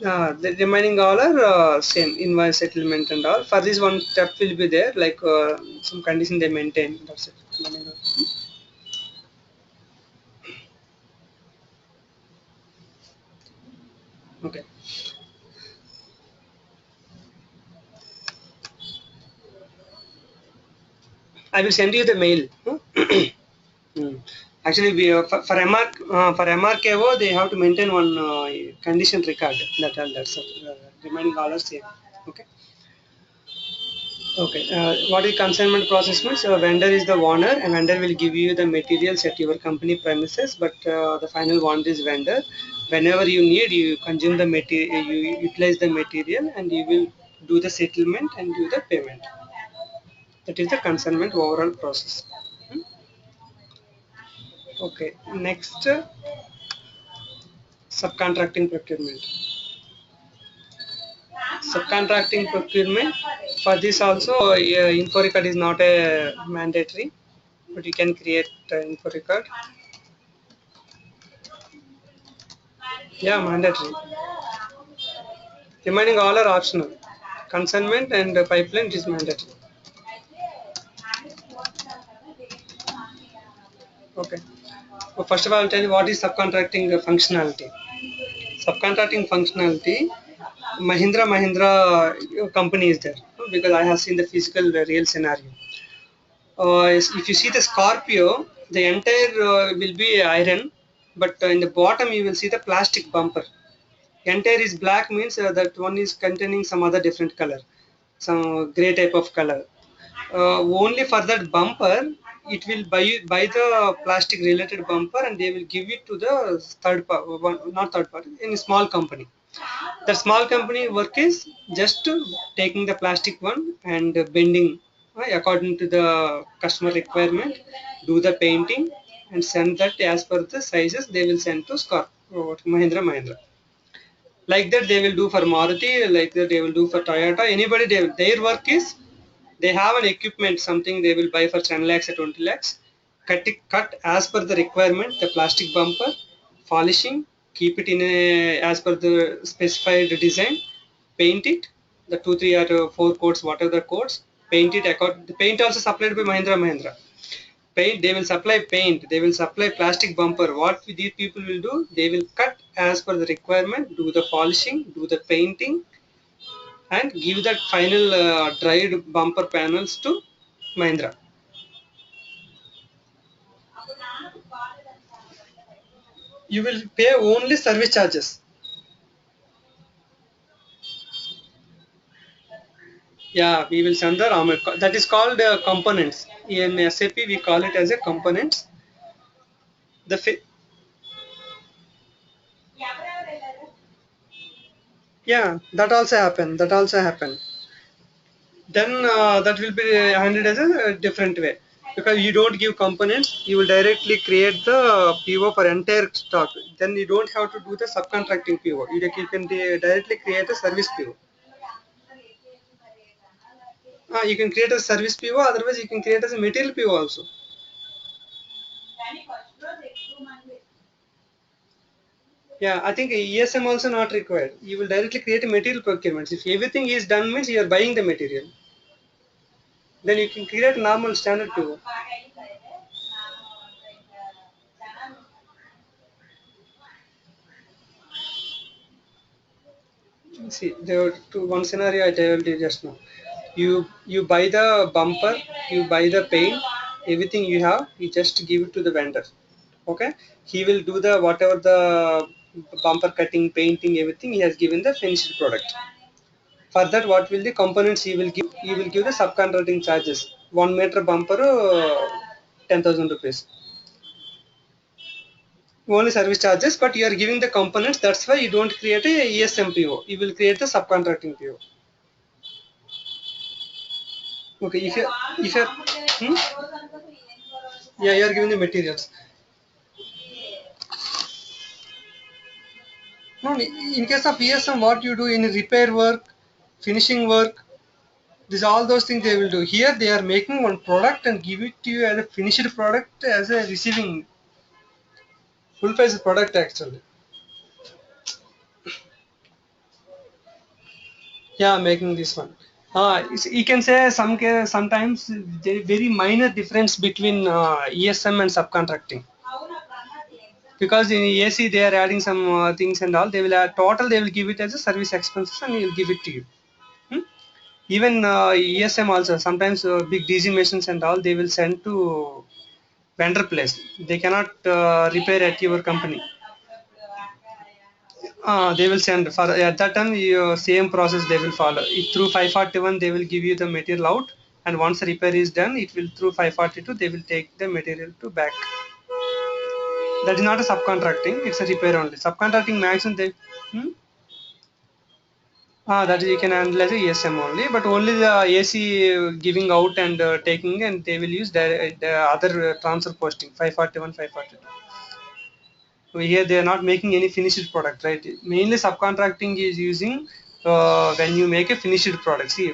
The remaining all are same, invoice settlement and all. For this one step will be there, like some condition they maintain. That's it. Okay. I will send you the mail. Actually, we for MRKO they have to maintain one condition record. That's remaining all are same. Okay. Okay. What is consignment process means? Vendor is the owner, and vendor will give you the materials at your company premises, but the final one is vendor. Whenever you need, you consume the material, you utilize the material, and you will do the settlement and do the payment. That is the consignment overall process. Okay. Next, subcontracting procurement. Subcontracting procurement. For this also, info record is not a mandatory, but you can create info record. Yeah, mandatory. Remaining all are optional. Consignment and pipeline is mandatory. Okay. So first of all, I'll tell you what is subcontracting functionality. Subcontracting functionality, Mahindra company is there, because I have seen the physical real scenario. If you see the Scorpio, the entire will be iron, but in the bottom you will see the plastic bumper. Entire is black, means that one is containing some other different color, some gray type of color. Only for that bumper, it will buy the plastic related bumper, and they will give it to the third party, not third party, in a small company. The small company work is just taking the plastic one and bending according to the customer requirement, do the painting and send that as per the sizes they will send to Mahindra Mahindra. Like that they will do for Maruti, like that they will do for Toyota. Anybody, their work is they have an equipment, something they will buy for 10 lakhs or 20 lakhs. Cut as per the requirement, the plastic bumper, polishing, keep it in a, as per the specified design, paint it, the 2, 3 or 4 coats, whatever the coats, paint it. The paint also supplied by Mahindra Mahindra. Paint, they will supply paint, they will supply plastic bumper. What these people will do, they will cut as per the requirement, do the polishing, do the painting, and give that final dried bumper panels to Mahindra. You will pay only service charges. Yeah, we will send the raw material. That is called components. In SAP, we call it as a components. The yeah, that also happen. That also happen. Then that will be handled as a different way, because you don't give components. You will directly create the PO for entire stock. Then you don't have to do the subcontracting PO. You can directly create a service PO. You can create a service PO. Otherwise, you can create as a material PO also. Yeah, I think ESM also not required. You will directly create a material procurement. If everything is done means you are buying the material, then you can create normal standard PO. See, there were one scenario I told you just now. You buy the bumper, you buy the paint, everything you have, you just give it to the vendor. Okay, he will do the whatever the bumper cutting, painting, everything. He has given the finished product. For that, what will the components he will give? He will give the subcontracting charges. 1 meter bumper, 10,000 rupees. Only service charges, but you are giving the components. That's why you don't create a ESM PO. You will create the subcontracting PO. Okay, if you yeah, you are giving the materials. No, in case of ESM, what you do in repair work, finishing work, these all those things they will do. Here they are making one product and give it to you as a finished product, as a receiving full price product actually. Yeah, making this one. You can say sometimes there very minor difference between ESM and subcontracting. Because in AC they are adding some things and all. They will add total. They will give it as a service expenses and he will give it to you. Hmm? Even ESM also sometimes big DC machines and all they will send to vendor place. They cannot repair at your company. They will send for at that time your same process they will follow. Through 541 they will give you the material out, and once the repair is done, it will through 542 they will take the material to back. That is not a subcontracting; it's a repair only. Subcontracting maximum they. Hmm? That is you can handle as a ESM only, but only the AC giving out and taking, and they will use the other transfer posting 541, 542. So here they are not making any finished product, right? Mainly subcontracting is using when you make a finished product. See,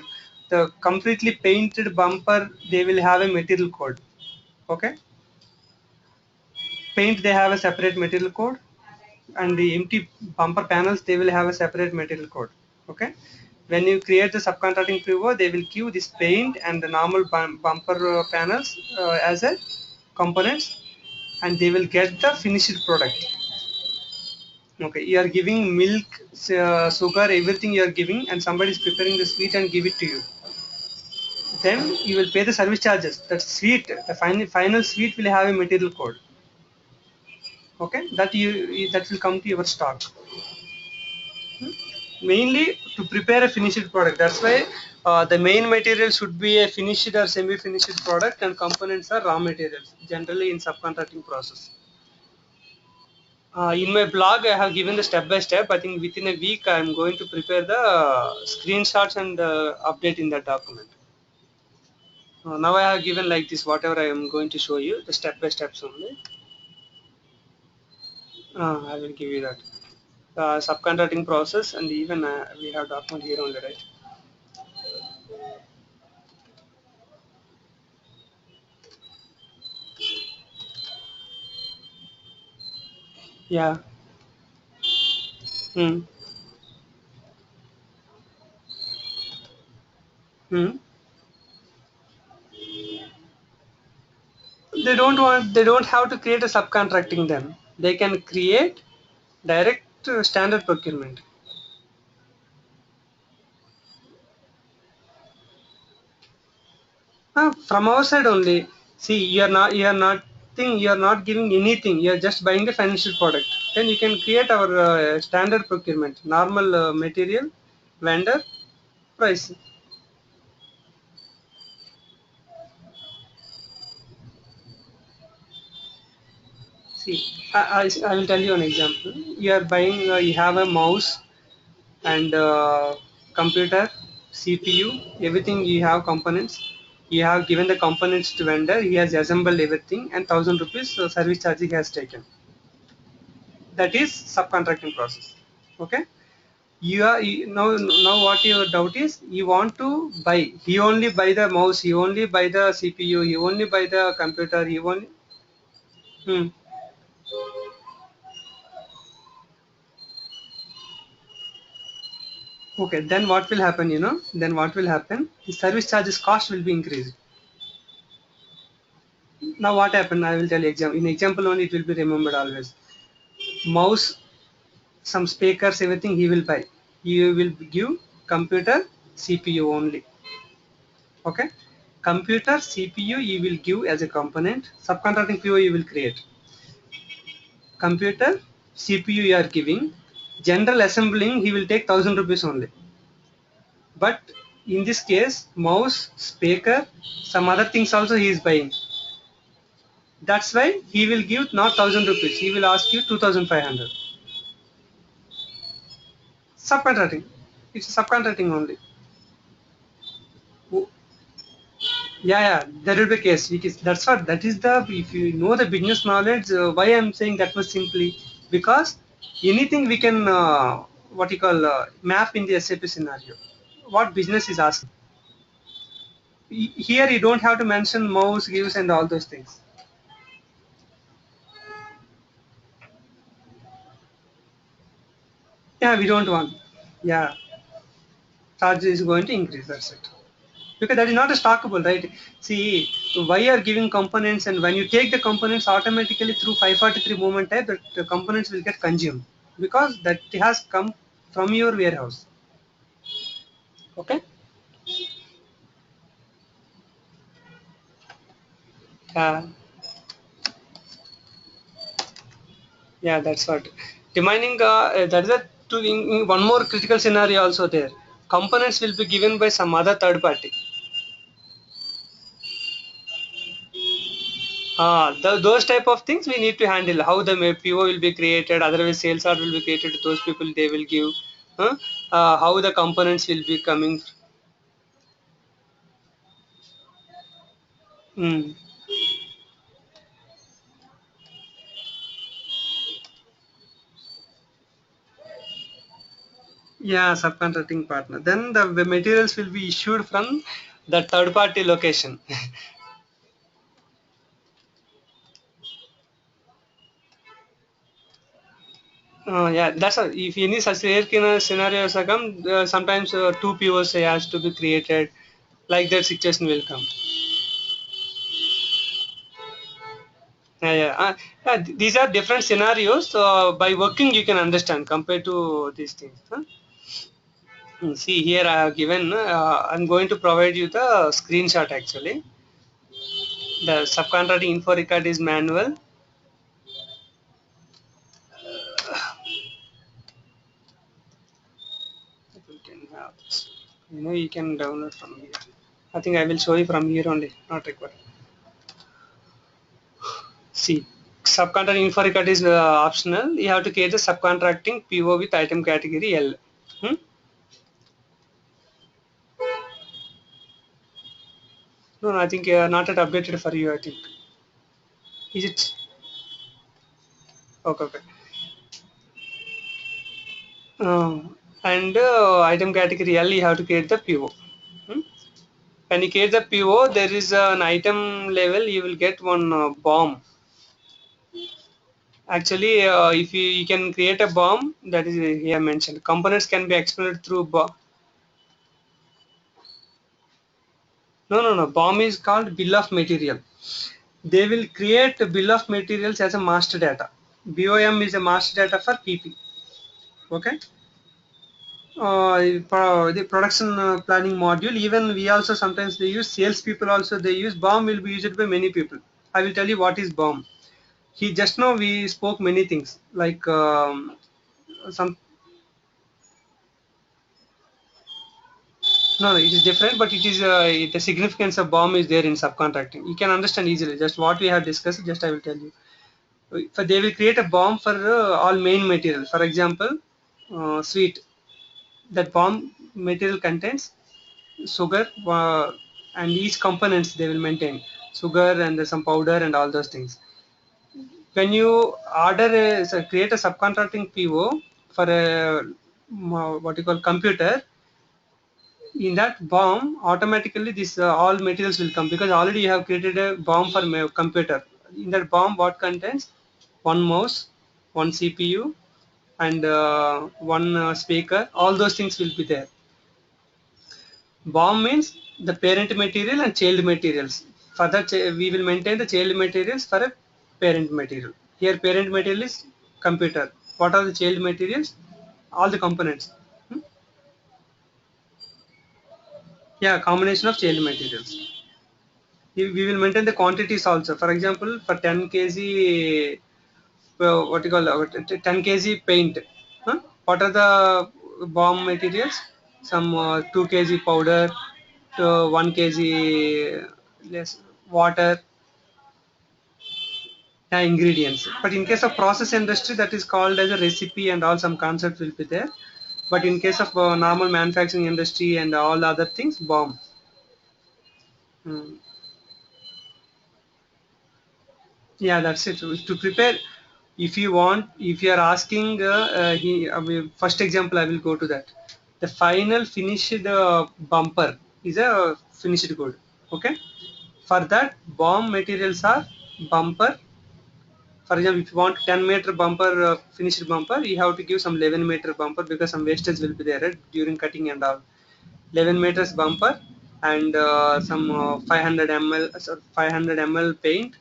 the completely painted bumper, they will have a material code. Okay, paint they have a separate material code, and the empty bumper panels they will have a separate material code. Okay, when you create the subcontracting PO, they will queue this paint and the normal bumper panels as a components, and they will get the finished product. Okay, you are giving milk, sugar, everything you are giving, and somebody is preparing the sweet and give it to you. Then you will pay the service charges. That sweet, the final sweet will have a material code. Okay, that will come to your stock. Mainly to prepare a finished product. That's why the main material should be a finished or semi-finished product, and components are raw materials. Generally in subcontracting process. In my blog, I have given the step by step. I think within a week, I am going to prepare the screenshots and update in that document. Now I have given like this, whatever I am going to show you, the step by steps only. I will give you that. Subcontracting process, and even we have document here only, right? Yeah. Hmm. Hmm. They don't have to create a subcontracting then. They can create direct standard procurement. From our side only. See, you are not giving anything. You are just buying the financial product. Then you can create our standard procurement, normal material, vendor, price. See, I will tell you an example. You are buying, you have a mouse and computer, CPU, everything. You have components. You have given the components to vendor. He has assembled everything, and 1,000 rupees service charge he has taken. That is subcontracting process. Okay. Now what your doubt is, you want to buy. He only buy the mouse. He only buy the CPU. He only buy the computer. He only. Hmm. Okay, then what will happen, then what will happen, the service charges cost will be increased. Now what happened, I will tell you in example only, it will be remembered always. Mouse, some speakers, everything he will buy. You will give computer, CPU only. Okay, computer, CPU you will give as a component. Subcontracting PO you will create. Computer, CPU you are giving. General assembling he will take 1,000 rupees only. But in this case, mouse, speaker, some other things also he is buying. That's why he will give not 1,000 rupees. He will ask you 2,500. Subcontracting. It's subcontracting only. Yeah, yeah, that will be the case. Because that's what, that is the, if you know the business knowledge, why I'm saying that was simply because anything we can, what you call, map in the SAP scenario. What business is asking. Here you don't have to mention mouse, gives, and all those things. Yeah, we don't want. Yeah, charge is going to increase. That's it. Because that is not a stockable, right? See, why you are giving components, and when you take the components automatically through 543 movement type, the components will get consumed because that has come from your warehouse. Okay. uh, yeah, that's what remaining. That is one more critical scenario also there. Components will be given by some other third party. Those type of things we need to handle. How the PO will be created, otherwise sales order will be created to those people, they will give. Huh? How the components will be coming. Mm. Yeah, subcontracting partner. Then the materials will be issued from the third party location. Yeah, that's a, if any such rare scenarios come, sometimes two POs has to be created. Like that situation will come. Yeah. These are different scenarios. So by working, you can understand compared to these things. Huh? See here, I have given. I'm going to provide you the screenshot actually. The subcontracting info record is manual. You can have this. You can download from here. I think I will show you from here only, not required. See, subcontracting info record is optional. You have to create the subcontracting PO with item category L. Hmm? No, no, I think not yet updated for you. I think is it? Okay, okay. And item category L, you have to create the PO. Hmm? When you create the PO, there is an item level. You will get one bomb. Actually, if you can create a bomb, that is here mentioned. Components can be expanded through no, no, no. BOM is called bill of material. They will create a bill of materials as a master data. BOM is a master data for PP. Okay. The production planning module. Even we also sometimes they use sales people also. They use BOM will be used by many people. I will tell you what is BOM. He just now we spoke many things like some. No, no, it is different, but it is the significance of BOM is there in subcontracting. You can understand easily. Just what we have discussed. Just I will tell you. For they will create a bomb for all main material. For example, sweet. That bomb material contains sugar and each components they will maintain sugar and some powder and all those things. When you order create a subcontracting PO for a what you call computer, in that bomb automatically this all materials will come because already you have created a bomb for computer. In that bomb what contains one mouse, one CPU and one speaker, all those things will be there. BOM means the parent material and child materials. For that, we will maintain the child materials for a parent material. Here, parent material is computer. What are the child materials? All the components. Hmm? Yeah, combination of child materials. We will maintain the quantities also. For example, for 10 kg, what you call 10 kg paint. Huh? What are the BOM materials? Some 2 kg powder, to 1 kg less water, ingredients. But in case of process industry, that is called as a recipe and all some concept will be there. But in case of normal manufacturing industry and all other things, BOM. Hmm. Yeah, that's it. To prepare, if you want, if you are asking, first example, I will go to that. The final finished bumper is a finished good. Okay. For that, BOM materials are bumper. For example, if you want 10-meter bumper, finished bumper, you have to give some 11-meter bumper because some wastage will be there right, during cutting and all. 11 meters bumper and some 500 ml, 500 ml paint,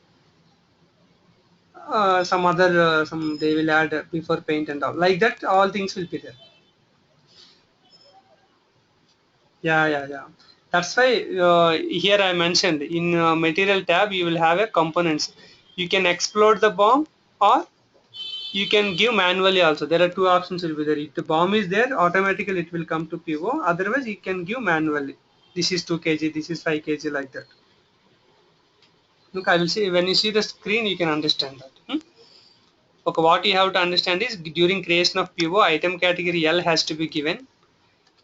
some other some they will add before paint and all like that. All things will be there. Yeah, yeah, yeah. That's why here I mentioned in material tab you will have a components. You can explode the bomb or you can give manually also. There are two options will be there. If the bomb is there, automatically it will come to PO. Otherwise, you can give manually. This is 2 kg, this is 5 kg like that. Look, I will see when you see the screen, you can understand that. Okay, what you have to understand is during creation of PO, item category L has to be given,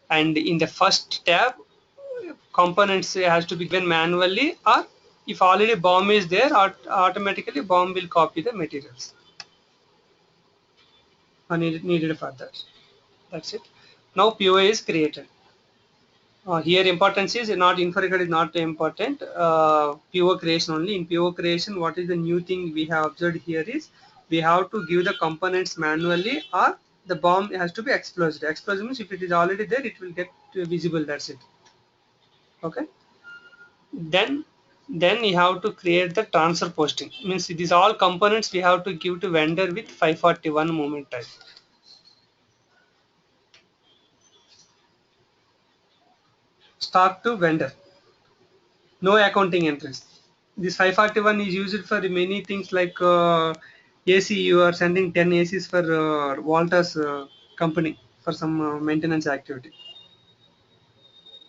and in the first tab, components has to be given manually, or if already bomb is there, automatically bomb will copy the materials needed for that. That's it. Now PO is created. Here importance is not info record is not important. PO creation only. In PO creation, what is the new thing we have observed here is we have to give the components manually or the bomb has to be exploded. Exploded means if it is already there, it will get visible. That's it. Okay. Then you have to create the transfer posting. Means these all components we have to give to vendor with 541 moment type. Stock to vendor. No accounting entries. This 541 is used for many things like AC. You are sending 10 ACs for Walter's company for some maintenance activity.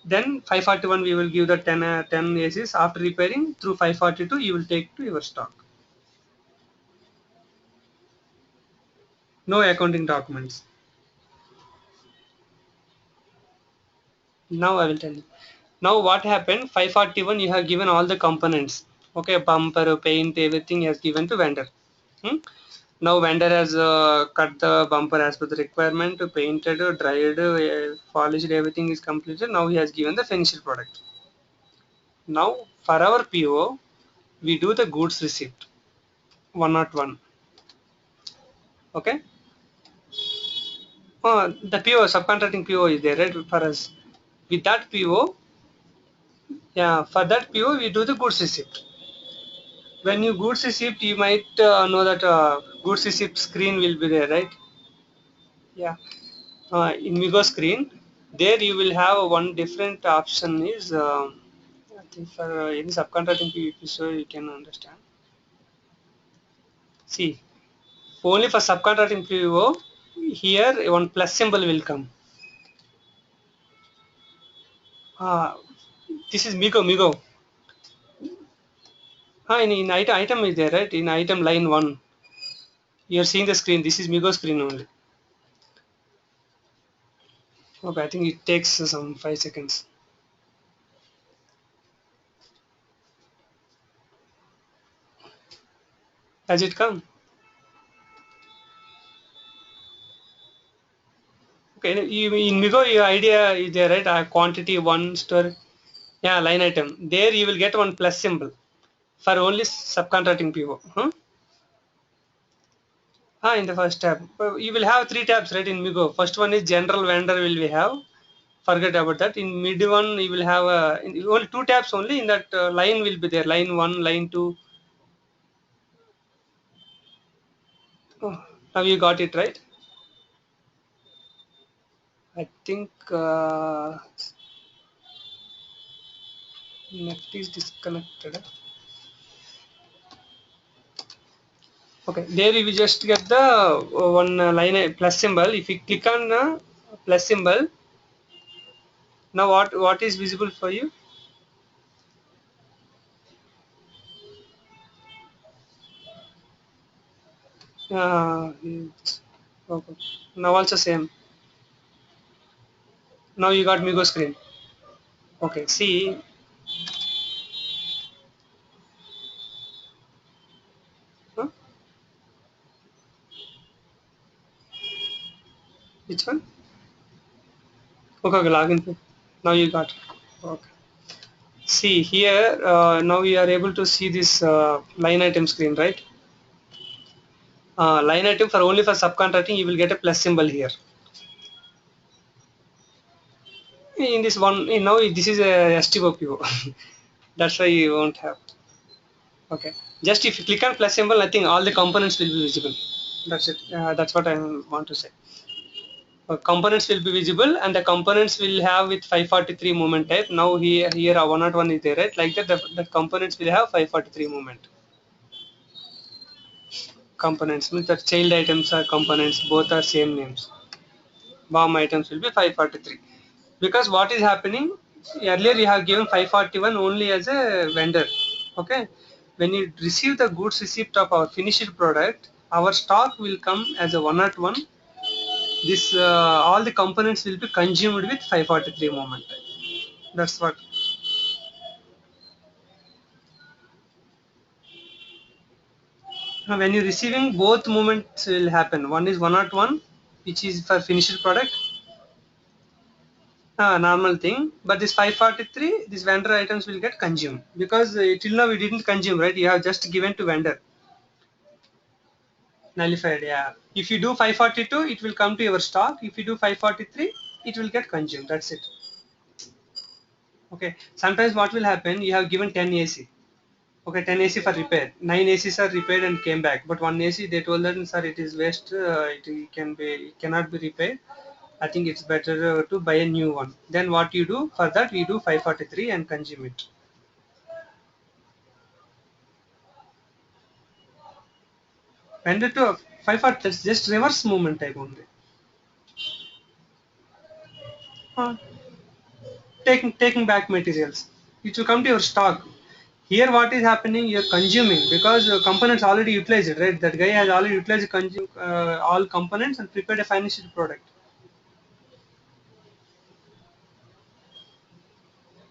Then 541 we will give the 10 ACs. After repairing through 542 you will take to your stock. No accounting documents. Now I will tell you. Now what happened? 541 you have given all the components. Okay, bumper, paint, everything has given to vendor. Hmm? Now vendor has cut the bumper as per the requirement, painted, dried, polished, everything is completed. Now he has given the finished product. Now for our PO, we do the goods receipt 101. Okay. The PO, subcontracting PO is there, right, for us. With that PO, yeah, for that PO we do the goods receipt. When you goods receipt, you might know that goods receipt screen will be there, right? Yeah. In Migo screen, there you will have one different option is I think for any subcontracting PO, so you can understand. See, only for subcontracting PO, here one plus symbol will come. Uh, this is Migo. In item is there, right? In item line 1, you are seeing the screen. This is Migo screen only. Okay, I think it takes some 5 seconds. Has it come? Okay, in Migo, your idea is there, right? Quantity 1 store. Yeah, line item. There you will get one plus symbol for only subcontracting PO. Huh? In the first tab. You will have 3 tabs, right, in Migo. First one is general vendor will we have. Forget about that. In mid one, you will have only 2 tabs only. In that line will be there. Line 1, line 2. Oh, now you got it right. I think net is disconnected. Okay, there you will just get the one line plus symbol. If you click on plus symbol, now what is visible for you? Okay. Now also same. Now you got Migo screen. Okay, see, huh? Which one? Okay, login. Now you got. Okay. See here, now we are able to see this line item screen, right? Line item for only for subcontracting, you will get a plus symbol here. In this one, now this is a STOPO. That's why you won't have. Okay. Just if you click on plus symbol, I think all the components will be visible. That's it. That's what I want to say. Components will be visible and the components will have with 543 movement type. Now here 101 is there, right? Like that the components will have 543 movement. Components means that child items are components, both are same names. BOM items will be 543. Because what is happening, earlier you have given 541 only as a vendor. Okay. When you receive the goods receipt of our finished product, our stock will come as a 101. This all the components will be consumed with 543 moment. That's what. Now, when you're receiving, both movements will happen. One is 101, which is for finished product, normal thing. But this 543, these vendor items will get consumed because till now we didn't consume, right? You have just given to vendor. Nullified, yeah. If you do 542, it will come to your stock. If you do 543, it will get consumed. That's it. Okay. Sometimes what will happen? You have given 10 AC. Okay, 10 AC for repair. 9 ACs are repaired and came back. But one AC, they told that, sir, it is waste. It cannot be repaired. I think it's better to buy a new one. Then what you do? For that, we do 543 and consume it. Vendor to 540, that's just reverse movement type only. Uh, taking back materials. It will come to your stock. Here what is happening, you're consuming because components already utilized it, right? That guy has already utilized all components and prepared a finished product.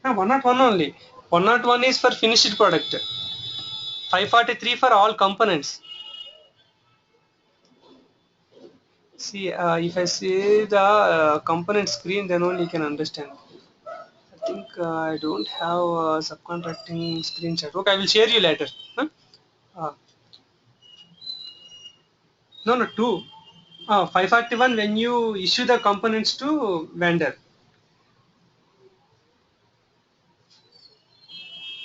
101 only. 101 is for finished product. 543 for all components. See, if I see the component screen, then only you can understand. I think I don't have subcontracting screenshot. Okay, I will share you later. Huh? Uh, no, no, two. 541 when you issue the components to vendor.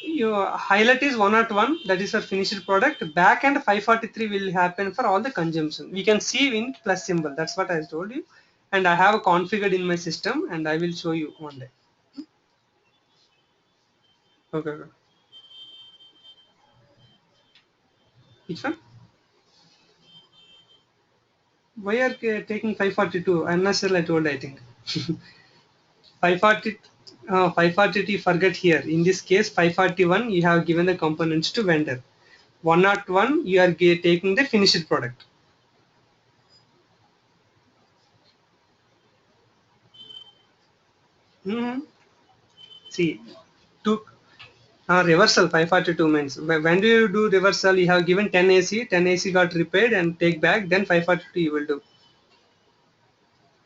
Your highlight is 101, that is for finished product. Back and 543 will happen for all the consumption. We can see in plus symbol. That's what I told you. And I have configured in my system and I will show you one day. Okay, okay. Which one? Why are taking 542? Unnecessarily I told, I think. 540, 540 forget here. In this case, 541 you have given the components to vendor. 101 you are taking the finished product. Hmm. See, two reversal 542 means when do you do reversal? You have given 10 AC, 10 AC got repaired and take back, then 542 you will do.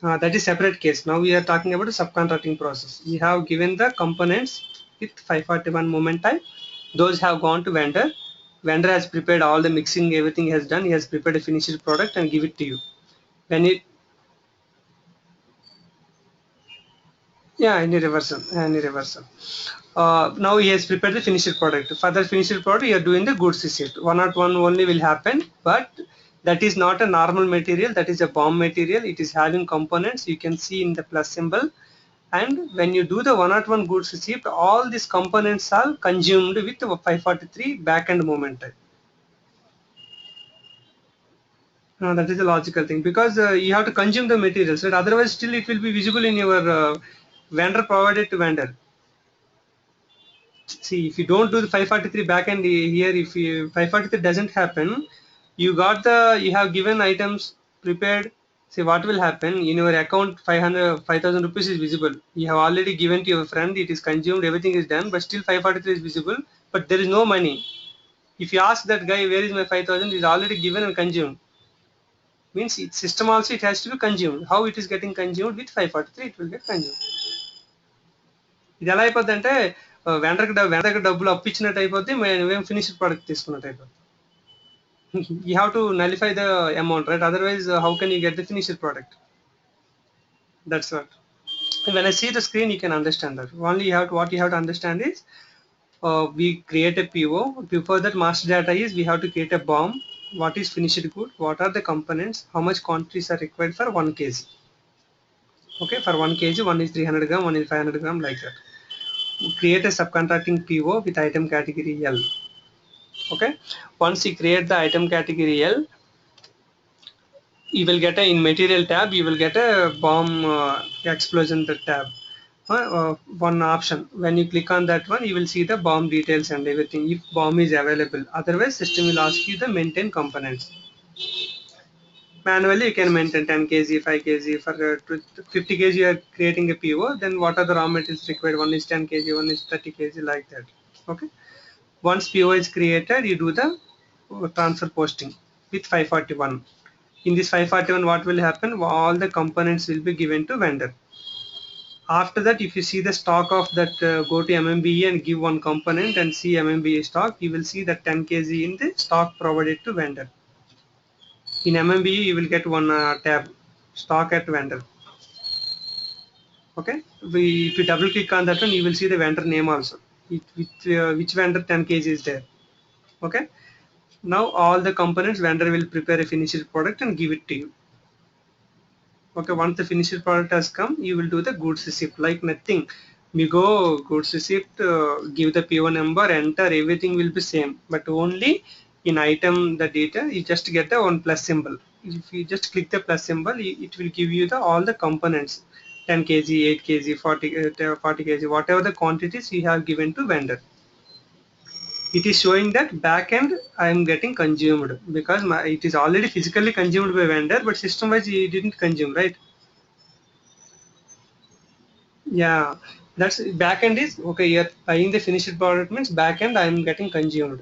That is separate case. Now we are talking about a subcontracting process. We have given the components with 541 moment type. Those have gone to vendor. Vendor has prepared all the mixing, everything he has done. He has prepared a finished product and give it to you. When it, yeah, any reversal, any reversal. Now he has prepared the finished product. For the finished product, you are doing the goods receipt. 101 only will happen, but that is not a normal material. That is a bomb material. It is having components. You can see in the plus symbol. And when you do the 101 goods receipt, all these components are consumed with the 543 back-end moment. That is a logical thing because you have to consume the materials, right? Otherwise, still it will be visible in your vendor provided to vendor. See, if you don't do the 543 backend here, if you 543 doesn't happen, you have given items prepared. See what will happen in your account. 500 5000 rupees is visible. You have already given to your friend. It is consumed. Everything is done, but still 543 is visible. But there is no money. If you ask that guy where is my 5000, is already given and consumed. Means its system also it has to be consumed. How it is getting consumed with 543? It will get consumed. ఇది ఎలా అయిపోద్ది అంటే వెండర్కి డబ్బులు అప్పించినట్టు అయిపోద్ది మేము finished product తీసుకున్నట్టు అయిపోద్ది. You have to nullify the amount, right? Otherwise how can you get the finished product? That's what. When I see the screen you can understand that. Only what you have to understand is we create a PO. Before that master data is we have to create a BOM. What is finished good? What are the components? How much quantities are required for 1 kg? Okay, for 1 kg, one is 300 gram, one is 500 gram, like that. Create a subcontracting PO with item category L. Okay, once you create the item category L, you will get a in material tab, you will get a bomb explosion tab. One option, when you click on that one, you will see the bomb details and everything if bomb is available. Otherwise system will ask you the maintain components. Manually you can maintain 10 kg, 5 kg. For 50 kg you are creating a PO, then what are the raw materials required? One is 10 kg, one is 30 kg, like that. Okay, once PO is created, you do the transfer posting with 541. In this 541, what will happen? All the components will be given to vendor. After that, if you see the stock of that, go to MMBE and give one component and see MMBE stock, you will see that 10 kg in the stock provided to vendor. In MMBE, you will get one tab, stock at vendor. Okay, if you double click on that one, you will see the vendor name also. Which vendor 10 kg is there. Okay, now all the components vendor will prepare a finished product and give it to you. Okay, once the finished product has come, you will do the goods receipt like nothing. We go goods receipt, give the PO number, enter, everything will be same, but only in item the data you just get the one plus symbol. If you just click the plus symbol, it will give you the all the components, 10 kg, 8 kg, 40 kg, whatever the quantities you have given to vendor. It is showing that back end I am getting consumed because it is already physically consumed by vendor, but system wise it didn't consume, right? Yeah, That's backend is okay. You're buying the finished product means backend I am getting consumed.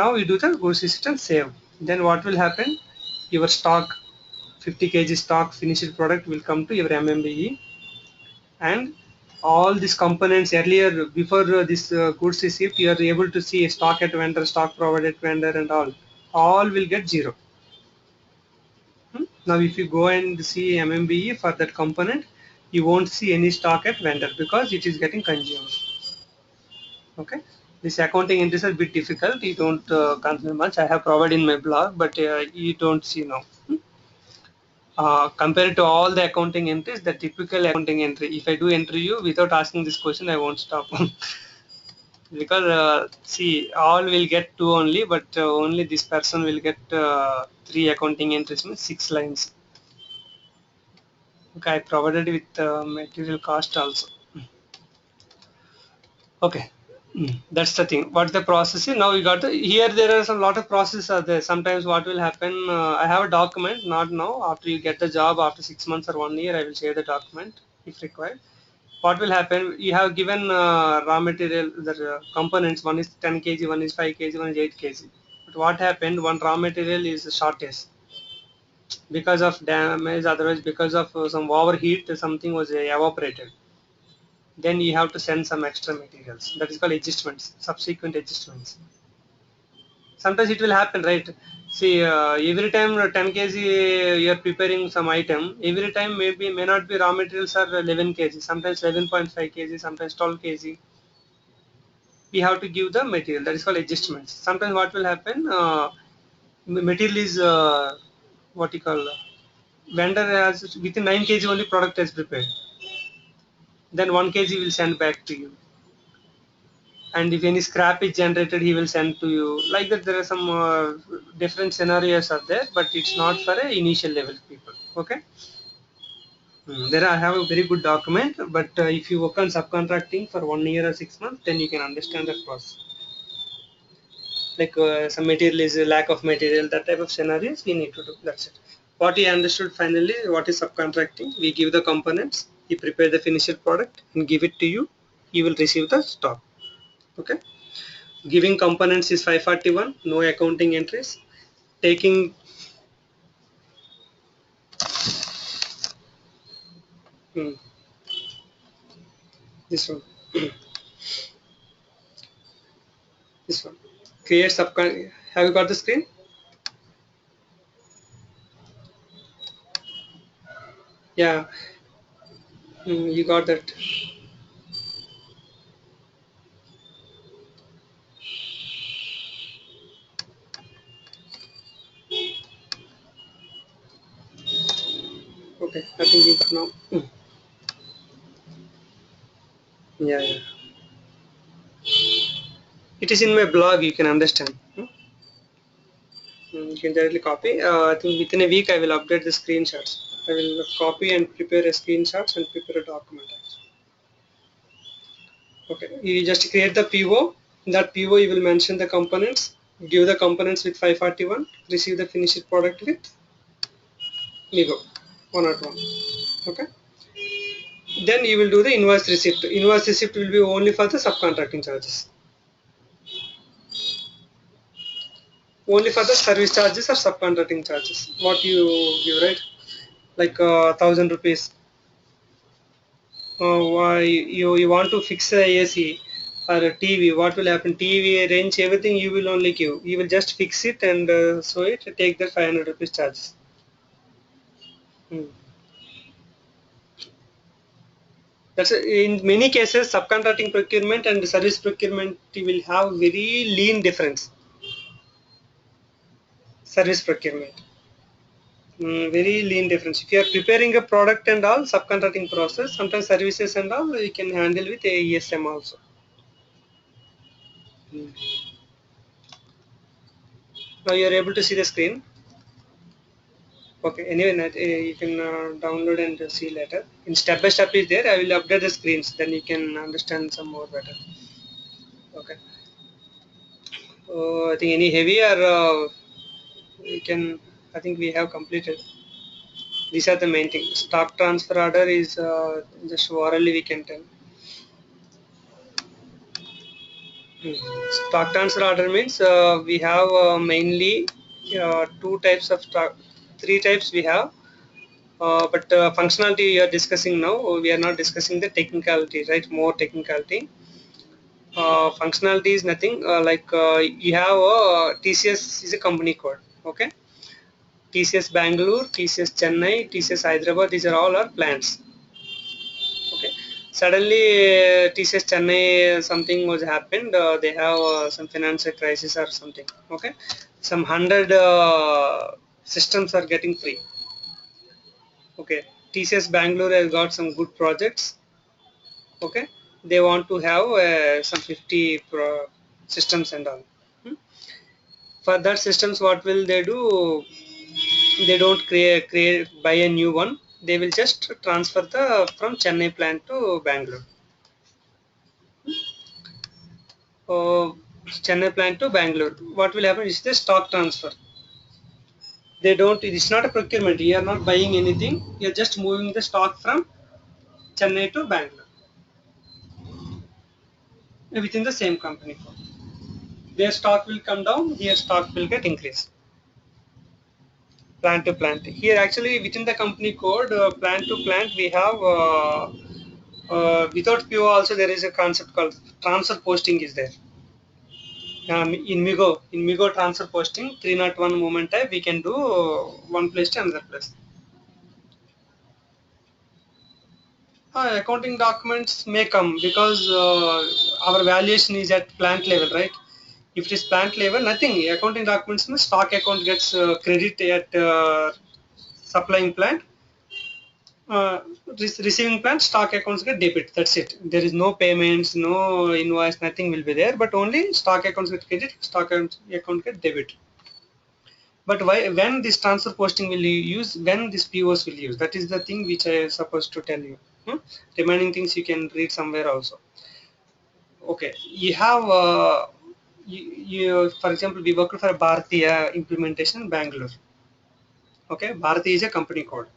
Now you do the goods receipt and save. Then what will happen? Your stock 50 kg stock finished product will come to your MMBE, and all these components earlier before this goods receipt you are able to see stock at vendor, stock provided vendor, and all will get zero. Now if you go and see MMBE for that component, you won't see any stock at vendor because it is getting consumed. Okay, this accounting entries are a bit difficult. You don't consider much. I have provided in my blog, but you don't see now. Compared to all the accounting entries, the typical accounting entry, if I do entry you without asking this question, I won't stop. Because see, all will get two only, but only this person will get three accounting entries, means 6 lines. Okay, I provided with material cost also. Okay. That's the thing. What the process is now? We got the, here. There are some lot of processes are there. Sometimes what will happen? I have a document. Not now. After you get the job, after 6 months or 1 year, I will share the document if required. What will happen? You have given raw material, the components. One is 10 kg, one is 5 kg, one is 8 kg. But what happened? One raw material is a shortage because of damage. Otherwise, because of some overheat, something was evaporated. Then you have to send some extra materials. That is called adjustments, subsequent adjustments. Sometimes it will happen, right? See, every time 10 kg you are preparing some item, every time may not be raw materials are 11 kg, sometimes 11.5 kg, sometimes 12 kg. We have to give the material. That is called adjustments. Sometimes what will happen? Material is what you call vendor has within 9 kg only product is prepared. Then 1 kg will send back to you, and if any scrap is generated he will send to you. Like that there are some different scenarios are there, but it's not for a initial level people. Okay. There I have a very good document, but if you work on subcontracting for 1 year or 6 months, then you can understand that process. Like some material is a lack of material, that type of scenarios we need to do. That's it. What he understood finally, what is subcontracting? We give the components, he prepare the finished product and give it to you, you will receive the stock. Okay. Giving components is 541, no accounting entries. Taking hmm, this one, this one. Create subcon. Have you got the screen? Yeah, you got that. Okay, I think you got now. Yeah, yeah. It is in my blog. You can understand. You can directly copy. I think within a week I will update the screenshots. I will copy and prepare a screenshots and prepare a document. Okay, you just create the PO. In that PO, you will mention the components. Give the components with 541. Receive the finished product with Migo 101. Okay. Then you will do the invoice receipt. Invoice receipt will be only for the subcontracting charges. Only for the service charges or subcontracting charges. What you give, right? Like 1,000 rupees. Why you want to fix a AC or a TV? What will happen? TV range, everything you will only give. You will just fix it and so it take the 500 rupees charges. Hmm. That's in many cases subcontracting procurement and service procurement will have very lean difference. Service procurement. Very lean difference. If you are preparing a product and all, subcontracting process, sometimes services and all, you can handle with AESM also. Mm. Now you are able to see the screen. Okay. Anyway, you can download and see later. In step by step is there. I will update the screens. Then you can understand some more better. Okay. I think any heavy or we can. I think we have completed. These are the main things. Stock transfer order is just orally we can tell. Stock transfer order means we have mainly two types of stock, three types we have. But functionality we are discussing now. We are not discussing the technicality, right? More technicality. Functionality is nothing like you have TCS is a company code. Okay, TCS Bangalore, TCS Chennai, TCS Hyderabad. These are all our plants. Okay, suddenly TCS Chennai something was happened. They have some financial crisis or something. Okay, some 100 systems are getting free. Okay, TCS Bangalore has got some good projects. Okay, they want to have some 50 systems and all. Hmm? For that systems, what will they do? They don't create buy a new one. They will just transfer the from Chennai plant to Bangalore. Chennai plant to Bangalore. What will happen is the stock transfer. They don't. It's not a procurement. You are not buying anything. You are just moving the stock from Chennai to Bangalore within the same company. Their stock will come down. Their stock will get increased. Plant to plant. Here actually within the company code, plant to plant, we have without PO also there is a concept called transfer posting is there. In Migo transfer posting 301 movement type we can do one place to another place. Accounting documents may come because our valuation is at plant level, right? If it is plant level, nothing. Accounting documents means stock account gets credit at supplying plant. Receiving plant, stock accounts get debit. That's it. There is no payments, no invoice, nothing will be there. But only stock accounts get credit, account get debit. But why, when this transfer posting will you use, when this POs will use, that is the thing which I am supposed to tell you. Remaining things you can read somewhere also. Okay, you have for example, we worked for Bharatiya implementation in Bangalore. Okay, Bharati is a company code.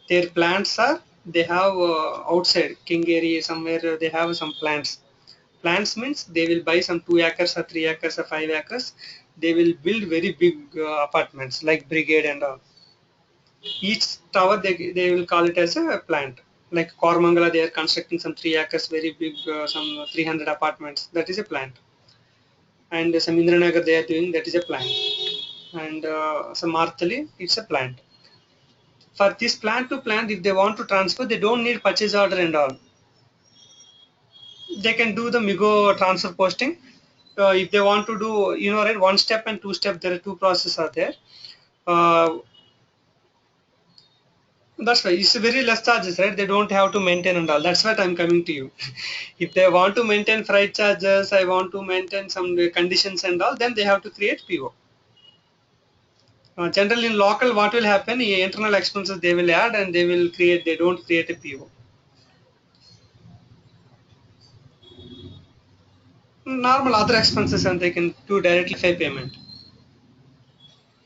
Their plants are, they have outside King area somewhere they have some plants. Plants means they will buy some 2 acres or 3 acres or 5 acres. They will build very big apartments like brigade and all. Each tower they will call it as a plant. Like Kormangala, they are constructing some 3 acres very big, some 300 apartments. That is a plant. And some Indranagar they are doing, that is a plant. And some Marthali, it's a plant. For this plant to plant, if they want to transfer, they don't need purchase order and all. They can do the Migo transfer posting. If they want to do, right, one step and two step, there are two processes are there. Uh, that's why it's very less charges, right? They don't have to maintain and all. That's what I'm coming to you. If they want to maintain freight charges, I want to maintain some conditions and all, then they have to create PO. Generally in local, what will happen? Internal expenses they will add and they will create. They don't create a PO. Normal other expenses and they can do directly pay payment.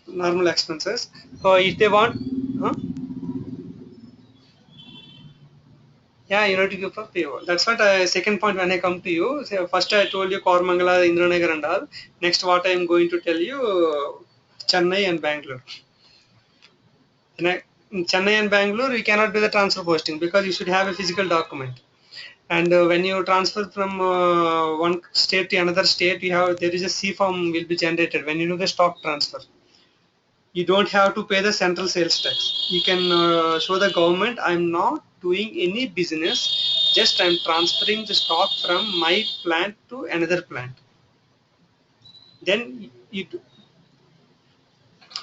Normal expenses. If they want, huh? Yeah, you know to give for PO. That's what second point when I come to you. So first I told you Kormangala, Indranagar and all. Next what I am going to tell you, Chennai and Bangalore. In Chennai and Bangalore, you cannot do the transfer posting because you should have a physical document. And when you transfer from one state to another state, you have there is a C form will be generated when you do the stock transfer. You don't have to pay the central sales tax. You can show the government I'm not doing any business, just I'm transferring the stock from my plant to another plant. Then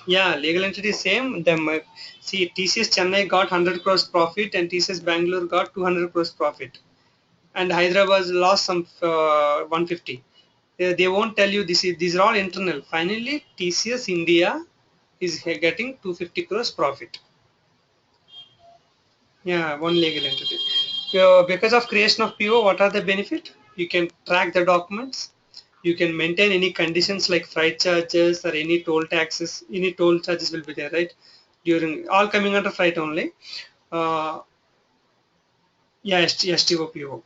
yeah, legal entity is same. See, TCS Chennai got 100 crores profit and TCS Bangalore got 200 crores profit, and Hyderabad lost some 150. They won't tell you this is, these are all internal. Finally, TCS India is getting 250 crores profit. Yeah, one legal entity. Because of creation of PO, what are the benefit? You can track the documents. You can maintain any conditions like freight charges or any toll taxes. Any toll charges will be there, right? during all coming under freight only. Yeah, STOPO.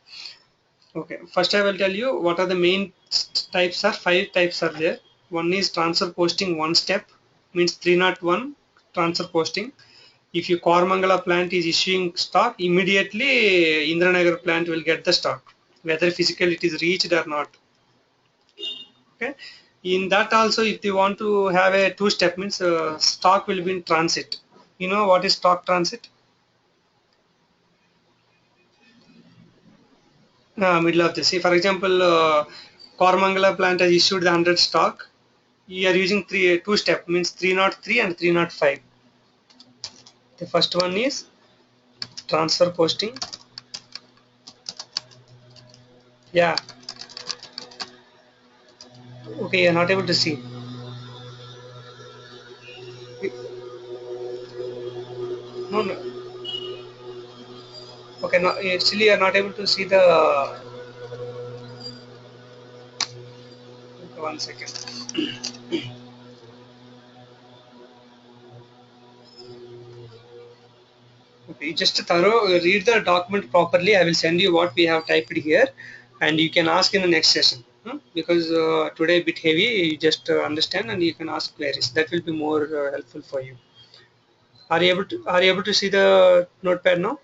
Okay, first I will tell you what are the main types are. 5 types are there. One is transfer posting one step, means 301 transfer posting. If your Kormangala plant is issuing stock, immediately Indranagar plant will get the stock, whether physically it is reached or not. Okay. In that also, if you want to have a two-step, means stock will be in transit. You know what is stock transit? Middle of the sea. For example, Kormangala plant has issued the 100 stock. You are using two step, means 303 and 305. The first one is transfer posting. Yeah. Okay, you are not able to see. No, no. Okay, no, actually you are not able to see the. Okay, 1 second. Okay, just thorough read the document properly. I will send you what we have typed here, and you can ask in the next session. Because today a bit heavy, you just understand and you can ask queries. That will be more helpful for you. Are you able to see the notepad now?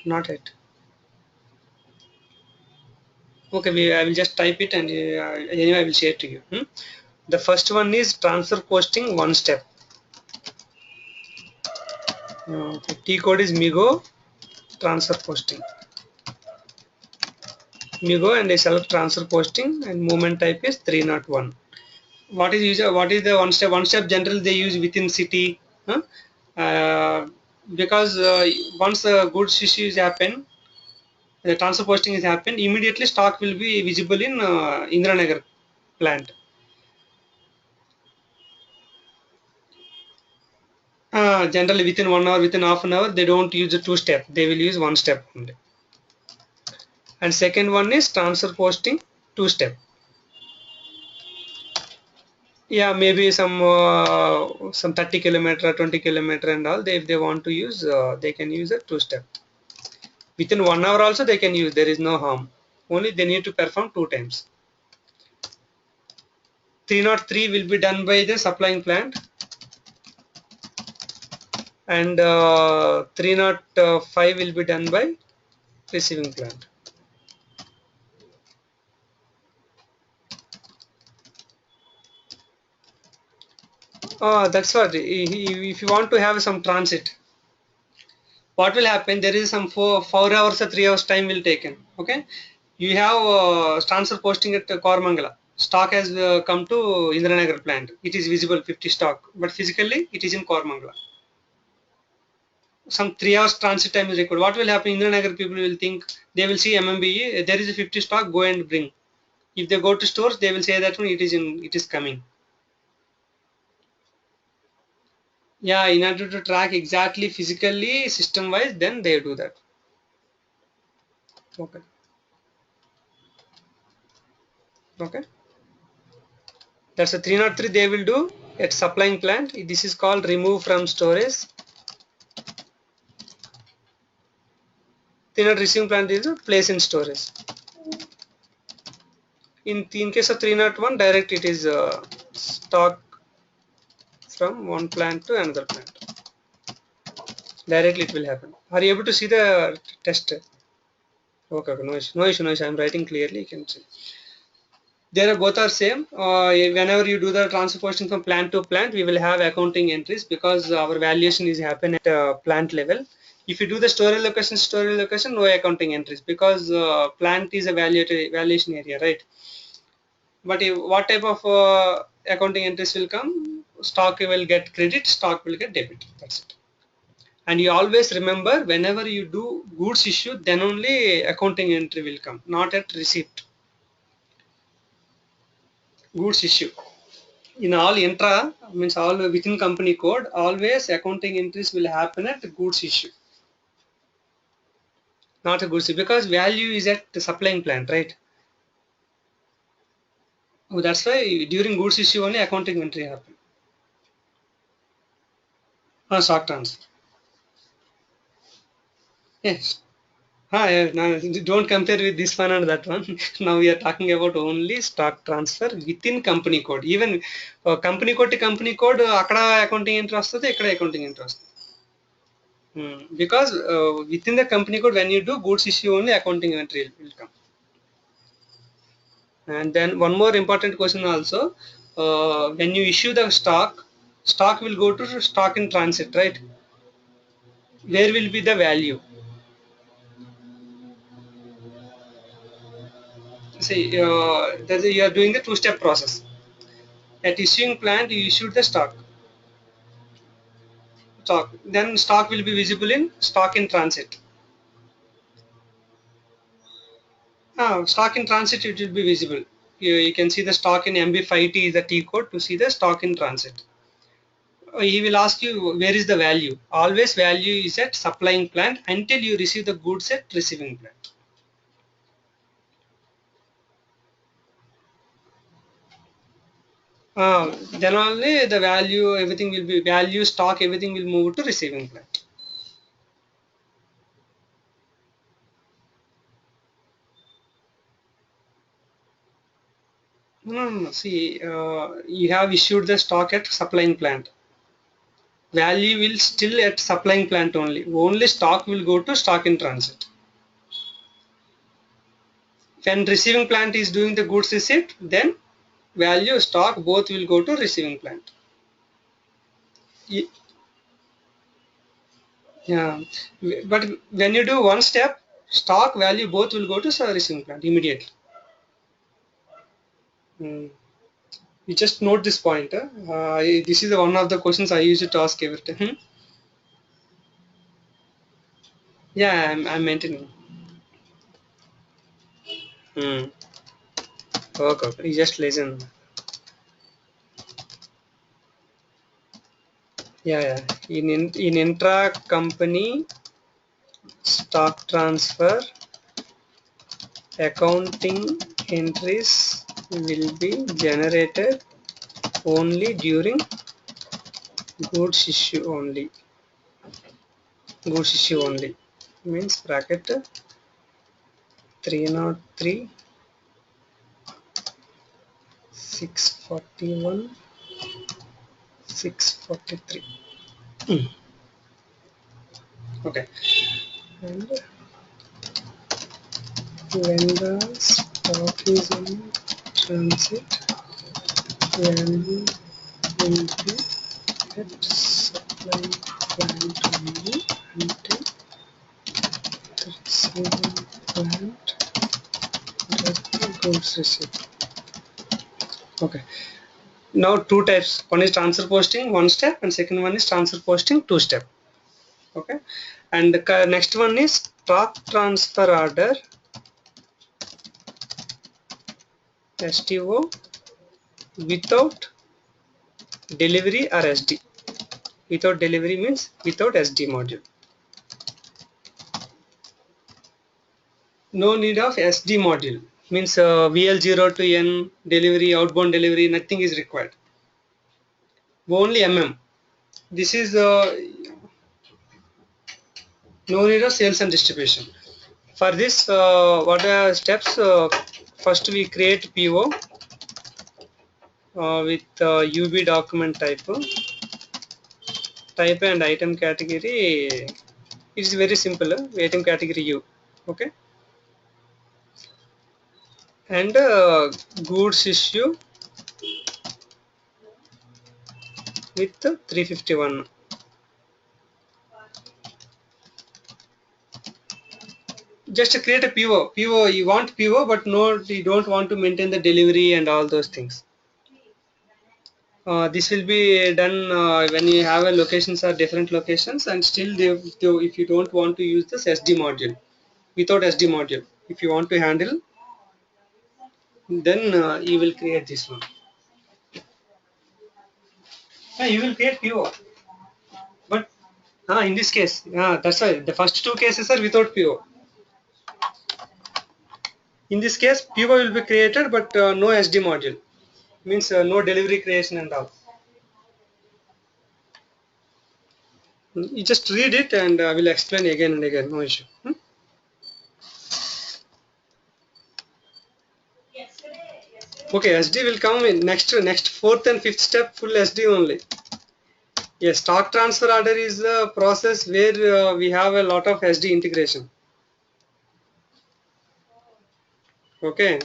Not yet. Okay, I will just type it and anyway I will share to you. The first one is transfer posting one step. T code is MIGO transfer posting. MIGO and a select transfer posting and movement type is 301. What is user? What is the one step? One step generally they use within city, huh? Because once the goods issues happen, the transfer posting is happened, immediately stock will be visible in Indranagar plant. Generally within 1 hour, within half an hour, they don't use the two step. They will use one step only. And second one is transfer posting two step. Yeah, maybe some 30 kilometer, 20 kilometer and all. If they want to use, they can use a two step. Within 1 hour also they can use. There is no harm. Only they need to perform 2 times. 303 will be done by the supplying plant, and 305 will be done by receiving plant. That's what. If you want to have some transit, what will happen? There is some 4 hours or 3 hours time will taken. Okay, you have transfer posting at Kormangala. Stock has come to Indranagar plant. It is visible 50 stock, but physically it is in Kormangala. Some 3 hours transit time is required. What will happen? Indranagar people will think, they will see MMBE. There is a 50 stock. Go and bring. If they go to stores, they will say that it is coming. Yeah, in order to track exactly physically system wise, then they do that. Okay. Okay. That's a 303 they will do at supplying plant. This is called remove from storage. 300 receiving plant is place in storage. In case of 301, direct it is stock from one plant to another plant. Directly it will happen. Are you able to see the test? Okay, okay, no issue, no issue, no issue. I'm writing clearly. You can see. They are both are same. Whenever you do the transfer posting from plant to plant, we will have accounting entries because our valuation is happen at plant level. If you do the store location, no accounting entries because plant is a valuation area, right? But what type of accounting entries will come? Stock will get credit, stock will get debit. That's it. And you always remember whenever you do goods issue, then only accounting entry will come, not at receipt. Goods issue. In all intra, means all within company code, always accounting entries will happen at goods issue, not a goods issue, because value is at the supplying plant, right? Oh, that's why during goods issue only accounting entry happen. Stock transfer. Yes. Yeah, no, don't compare with this one and that one. Now we are talking about only stock transfer within company code. Even company code to company code, అక్కడ accounting entry వస్తుంది, ఇక్కడ accounting entry వస్తుంది. Because within the company code, when you do goods issue only, accounting entry will come. And then one more important question also, when you issue the stock, stock will go to stock in transit, right? Where will be the value? See, you are doing the two-step process. At issuing plant, you issued the stock. Then stock will be visible in stock in transit. Stock in transit, it will be visible. You can see the stock in MB5T is the T code to see the stock in transit. He will ask you where is the value. Always value is at supplying plant until you receive the goods at receiving plant. Then only the value, everything will be value, stock, everything will move to receiving plant. No. See, you have issued the stock at supplying plant. Value will still at supplying plant only. Only stock will go to stock in transit. When receiving plant is doing the goods receipt, then value, stock, both will go to receiving plant. Yeah, but when you do one step, stock, value, both will go to receiving plant immediately. Mm. You just note this point. This is one of the questions I used to ask every time. Yeah, I'm maintaining. Hmm. Okay. You just listen. Yeah. In intra company stock transfer, accounting entries will be generated only during goods issue only. Goods issue only means bracket 303 641 643. Okay. And when the stock is in transit, value will be at supply plant only until the receiving plant does the goods receipt. Okay. Now two types. One is transfer posting, one step, and second one is transfer posting, two step. Okay. And the next one is stock transfer order, STO, without delivery or SD. Without delivery means without SD module. No need of SD module means VL0 to N delivery, outbound delivery, nothing is required. Only MM. This is no need of sales and distribution. For this, what are steps? First, we create PO with UB document type and item category. It is very simple. Item category U. Okay. And goods issue with 351. Just create a PO. You want PO, but no, you don't want to maintain the delivery and all those things. This will be done when you have a locations or different locations, and still if you don't want to use this SD module, without SD module, if you want to handle, then you will create this one. You will create PO, but in this case, that's why the first two cases are without PO. In this case, PO will be created, but no SD module, means no delivery creation and all. You just read it and I will explain again and again, no issue. Okay, SD will come in next fourth and fifth step, full SD only. Yes, stock transfer order is the process where we have a lot of SD integration. Okay,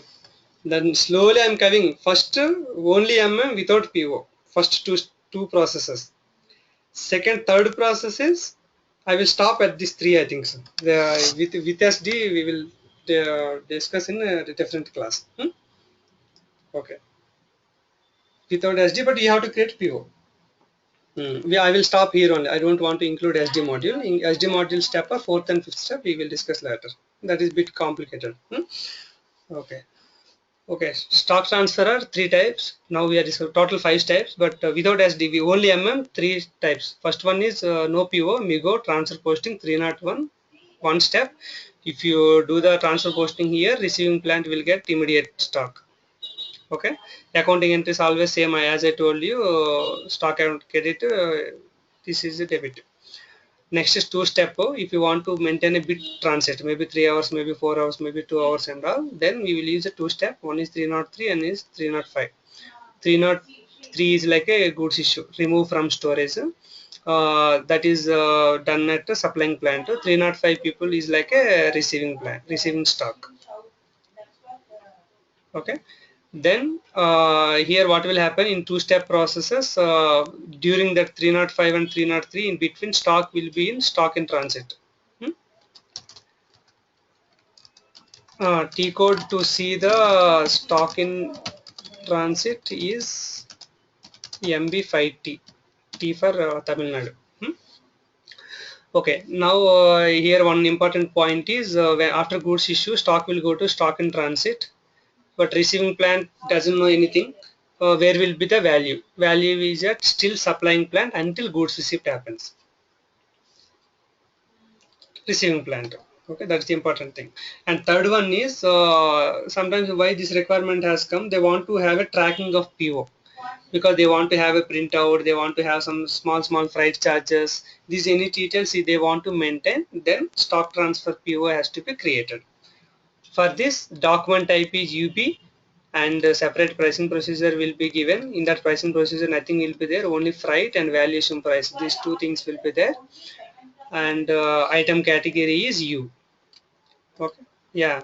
then slowly I'm coming. First, only MM without PO. First two processes. Second, third process is I will stop at these three. I think so. With SD we will discuss in a different class. Okay, without SD, but you have to create PO. I will stop here only. I don't want to include SD module. In SD module step or fourth and fifth step we will discuss later. That is a bit complicated. Okay. Okay. Stock transfer are three types. Now we are total five types, but without SD we only MM three types. First one is no PO, MIGO, transfer posting 301, one step. If you do the transfer posting here, receiving plant will get immediate stock. Okay, accounting entries always same as I told you. Stock account credit, this is a debit. Next is two step. If you want to maintain a bit transit, maybe 3 hours, maybe 4 hours, maybe 2 hours and all, then we will use a two step. One is 303 and is 305. 303 is like a goods issue, remove from storage. That is done at the supplying plant. 305 people is like a receiving plant, receiving stock. Okay, then here what will happen in two-step processes, during that 305 and 303 in between, stock will be in stock in transit. T code to see the stock in transit is MB5T, T for Tamil Nadu. Okay, now here one important point is after goods issue, stock will go to stock in transit, but receiving plant doesn't know anything. Where will be the value? Value is at still supplying plant until goods receipt happens. Receiving plant. Okay, that's the important thing. And third one is sometimes why this requirement has come. They want to have a tracking of PO because they want to have a printout. They want to have some small freight charges. These any details they want to maintain. Then stock transfer PO has to be created. For this, document type is UP and separate pricing procedure will be given. In that pricing procedure, nothing will be there, only freight and valuation price. These two things will be there. And item category is U. Okay, yeah.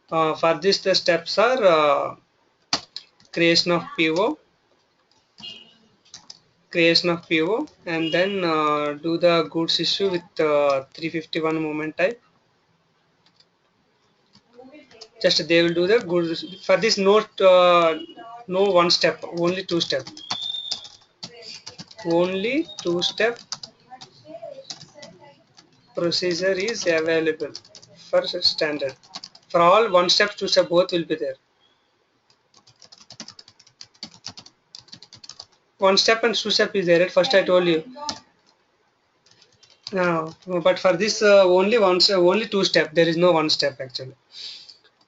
For this, the steps are creation of PO, and then do the goods issue with 351 moment type. Just they will do the goods for this. Note no one step, only two step. Only two step procedure is available for standard. For all one step, two step both will be there. One step and two step is there. At first I told you. No, but for this only only two step. There is no one step actually.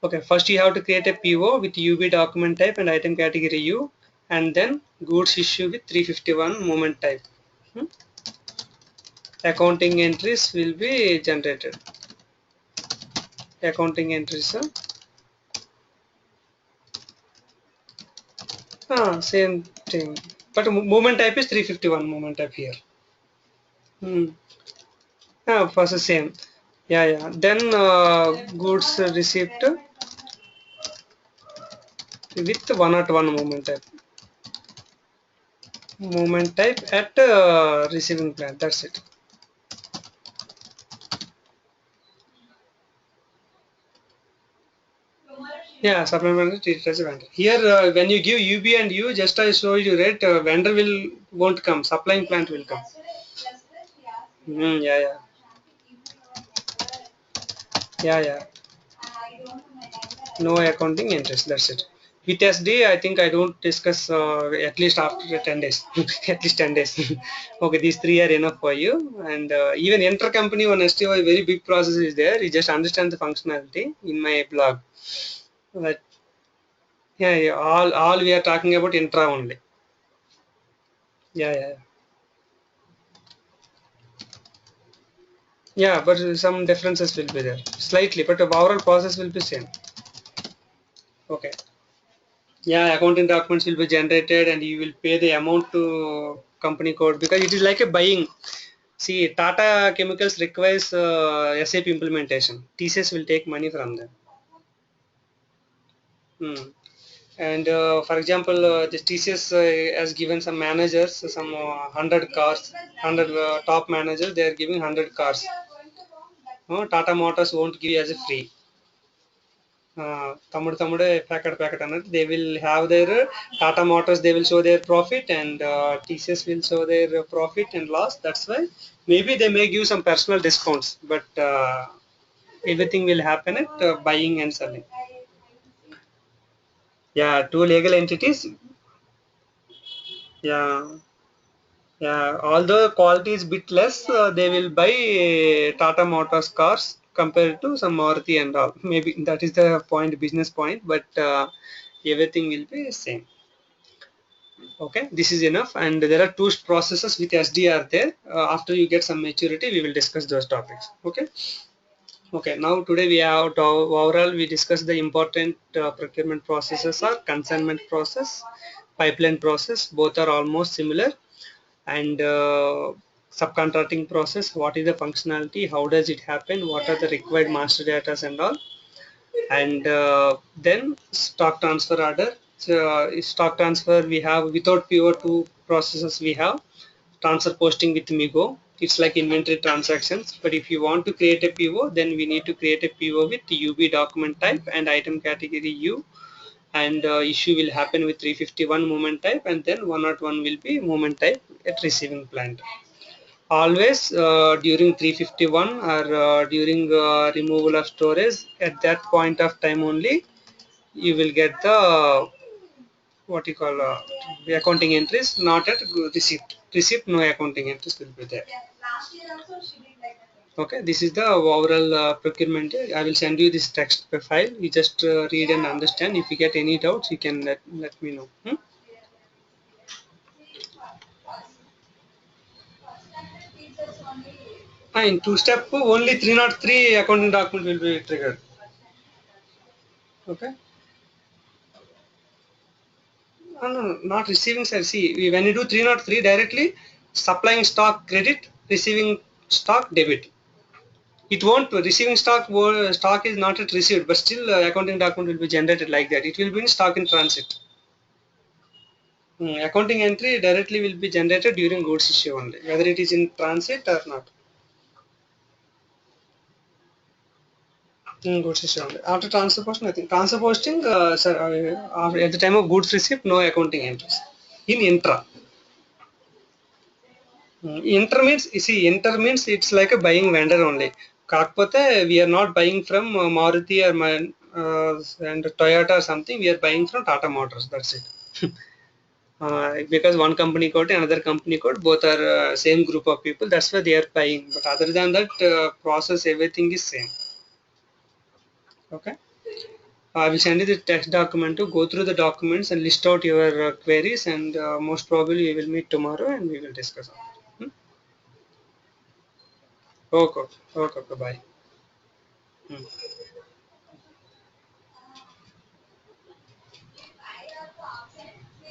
Okay, first you have to create a PO with UB document type and item category U, and then goods issue with 351 moment type. Accounting entries will be generated. Accounting entries. Same thing. But moment type is 351 moment type here. First same. Yeah. Then goods receipt with 101 moment type. Moment type at receiving plant. That's it. Yeah, supplement treated as a vendor. Here, when you give UB and U, just I showed you, right? Vendor won't come. Supplying plant will come. Yeah. No accounting interest. That's it. With SD, I think I don't discuss at least after 10 days. At least 10 days. Okay, these three are enough for you. And even intercompany one STO, very big process is there. You just understand the functionality in my blog. But yeah, all we are talking about intra only. Yeah. Yeah, but some differences will be there slightly, but the overall process will be same. Okay. Yeah, accounting documents will be generated and you will pay the amount to company code because it is like a buying. See, Tata Chemicals requires SAP implementation. TCS will take money from them. Hmm. And for example, this TCS has given some managers some 100 cars, 100 top managers. They are giving 100 cars. Tata Motors won't give you as a free. తమ్ముడు packet అన్నట్టు they will have their Tata Motors, they will show their profit, and TCS will show their profit and loss. That's why maybe they may give some personal discounts, but everything will happen at buying and selling. Yeah, two legal entities. Yeah, yeah. Although quality is bit less, they will buy Tata Motors cars compared to some Maruti and all. Maybe that is the point, business point, but everything will be same. Okay, this is enough, and there are two processes with SDR there. After you get some maturity, we will discuss those topics. Okay. Okay, now today we have to overall we discuss the important procurement processes are consignment process, pipeline process. Both are almost similar, and subcontracting process. What is the functionality? How does it happen? What are the required master data and all? And then stock transfer order. So stock transfer we have without PO2 processes we have transfer posting with Migo. It's like inventory transactions, but if you want to create a PO, then we need to create a PO with UB document type and item category U, and issue will happen with 351 movement type, and then 101 will be movement type at receiving plant. Always during 351 or during removal of storage, at that point of time only you will get the what you call the accounting entries, not at receipt no accounting entries will be there. Okay, this is the overall procurement. I will send you this text file, you just read and understand. If you get any doubts, you can let me know. In two step only 303 accounting document will be triggered. Okay. No, not receiving side. See, when you do 303 directly, supplying stock credit, receiving stock debit. It won't, receiving stock is not yet received, but still accounting document will be generated like that. It will be in stock in transit. Accounting entry directly will be generated during goods issue only, whether it is in transit or not. Goods issue only. After transfer posting, nothing. Transfer posting, at the time of goods receipt, no accounting entries. In intra. Inter means, you see, inter means it's like a buying vendor only. Kakpote, we are not buying from Maruti or and Toyota or something. We are buying from Tata Motors. That's it. Because one company code, another company code, both are same group of people. That's why they are buying. But other than that, process everything is same. Okay. I will send you the text document to go through the documents and list out your queries, and most probably we will meet tomorrow and we will discuss on it. Okay, okay, okay, bye. Hmm.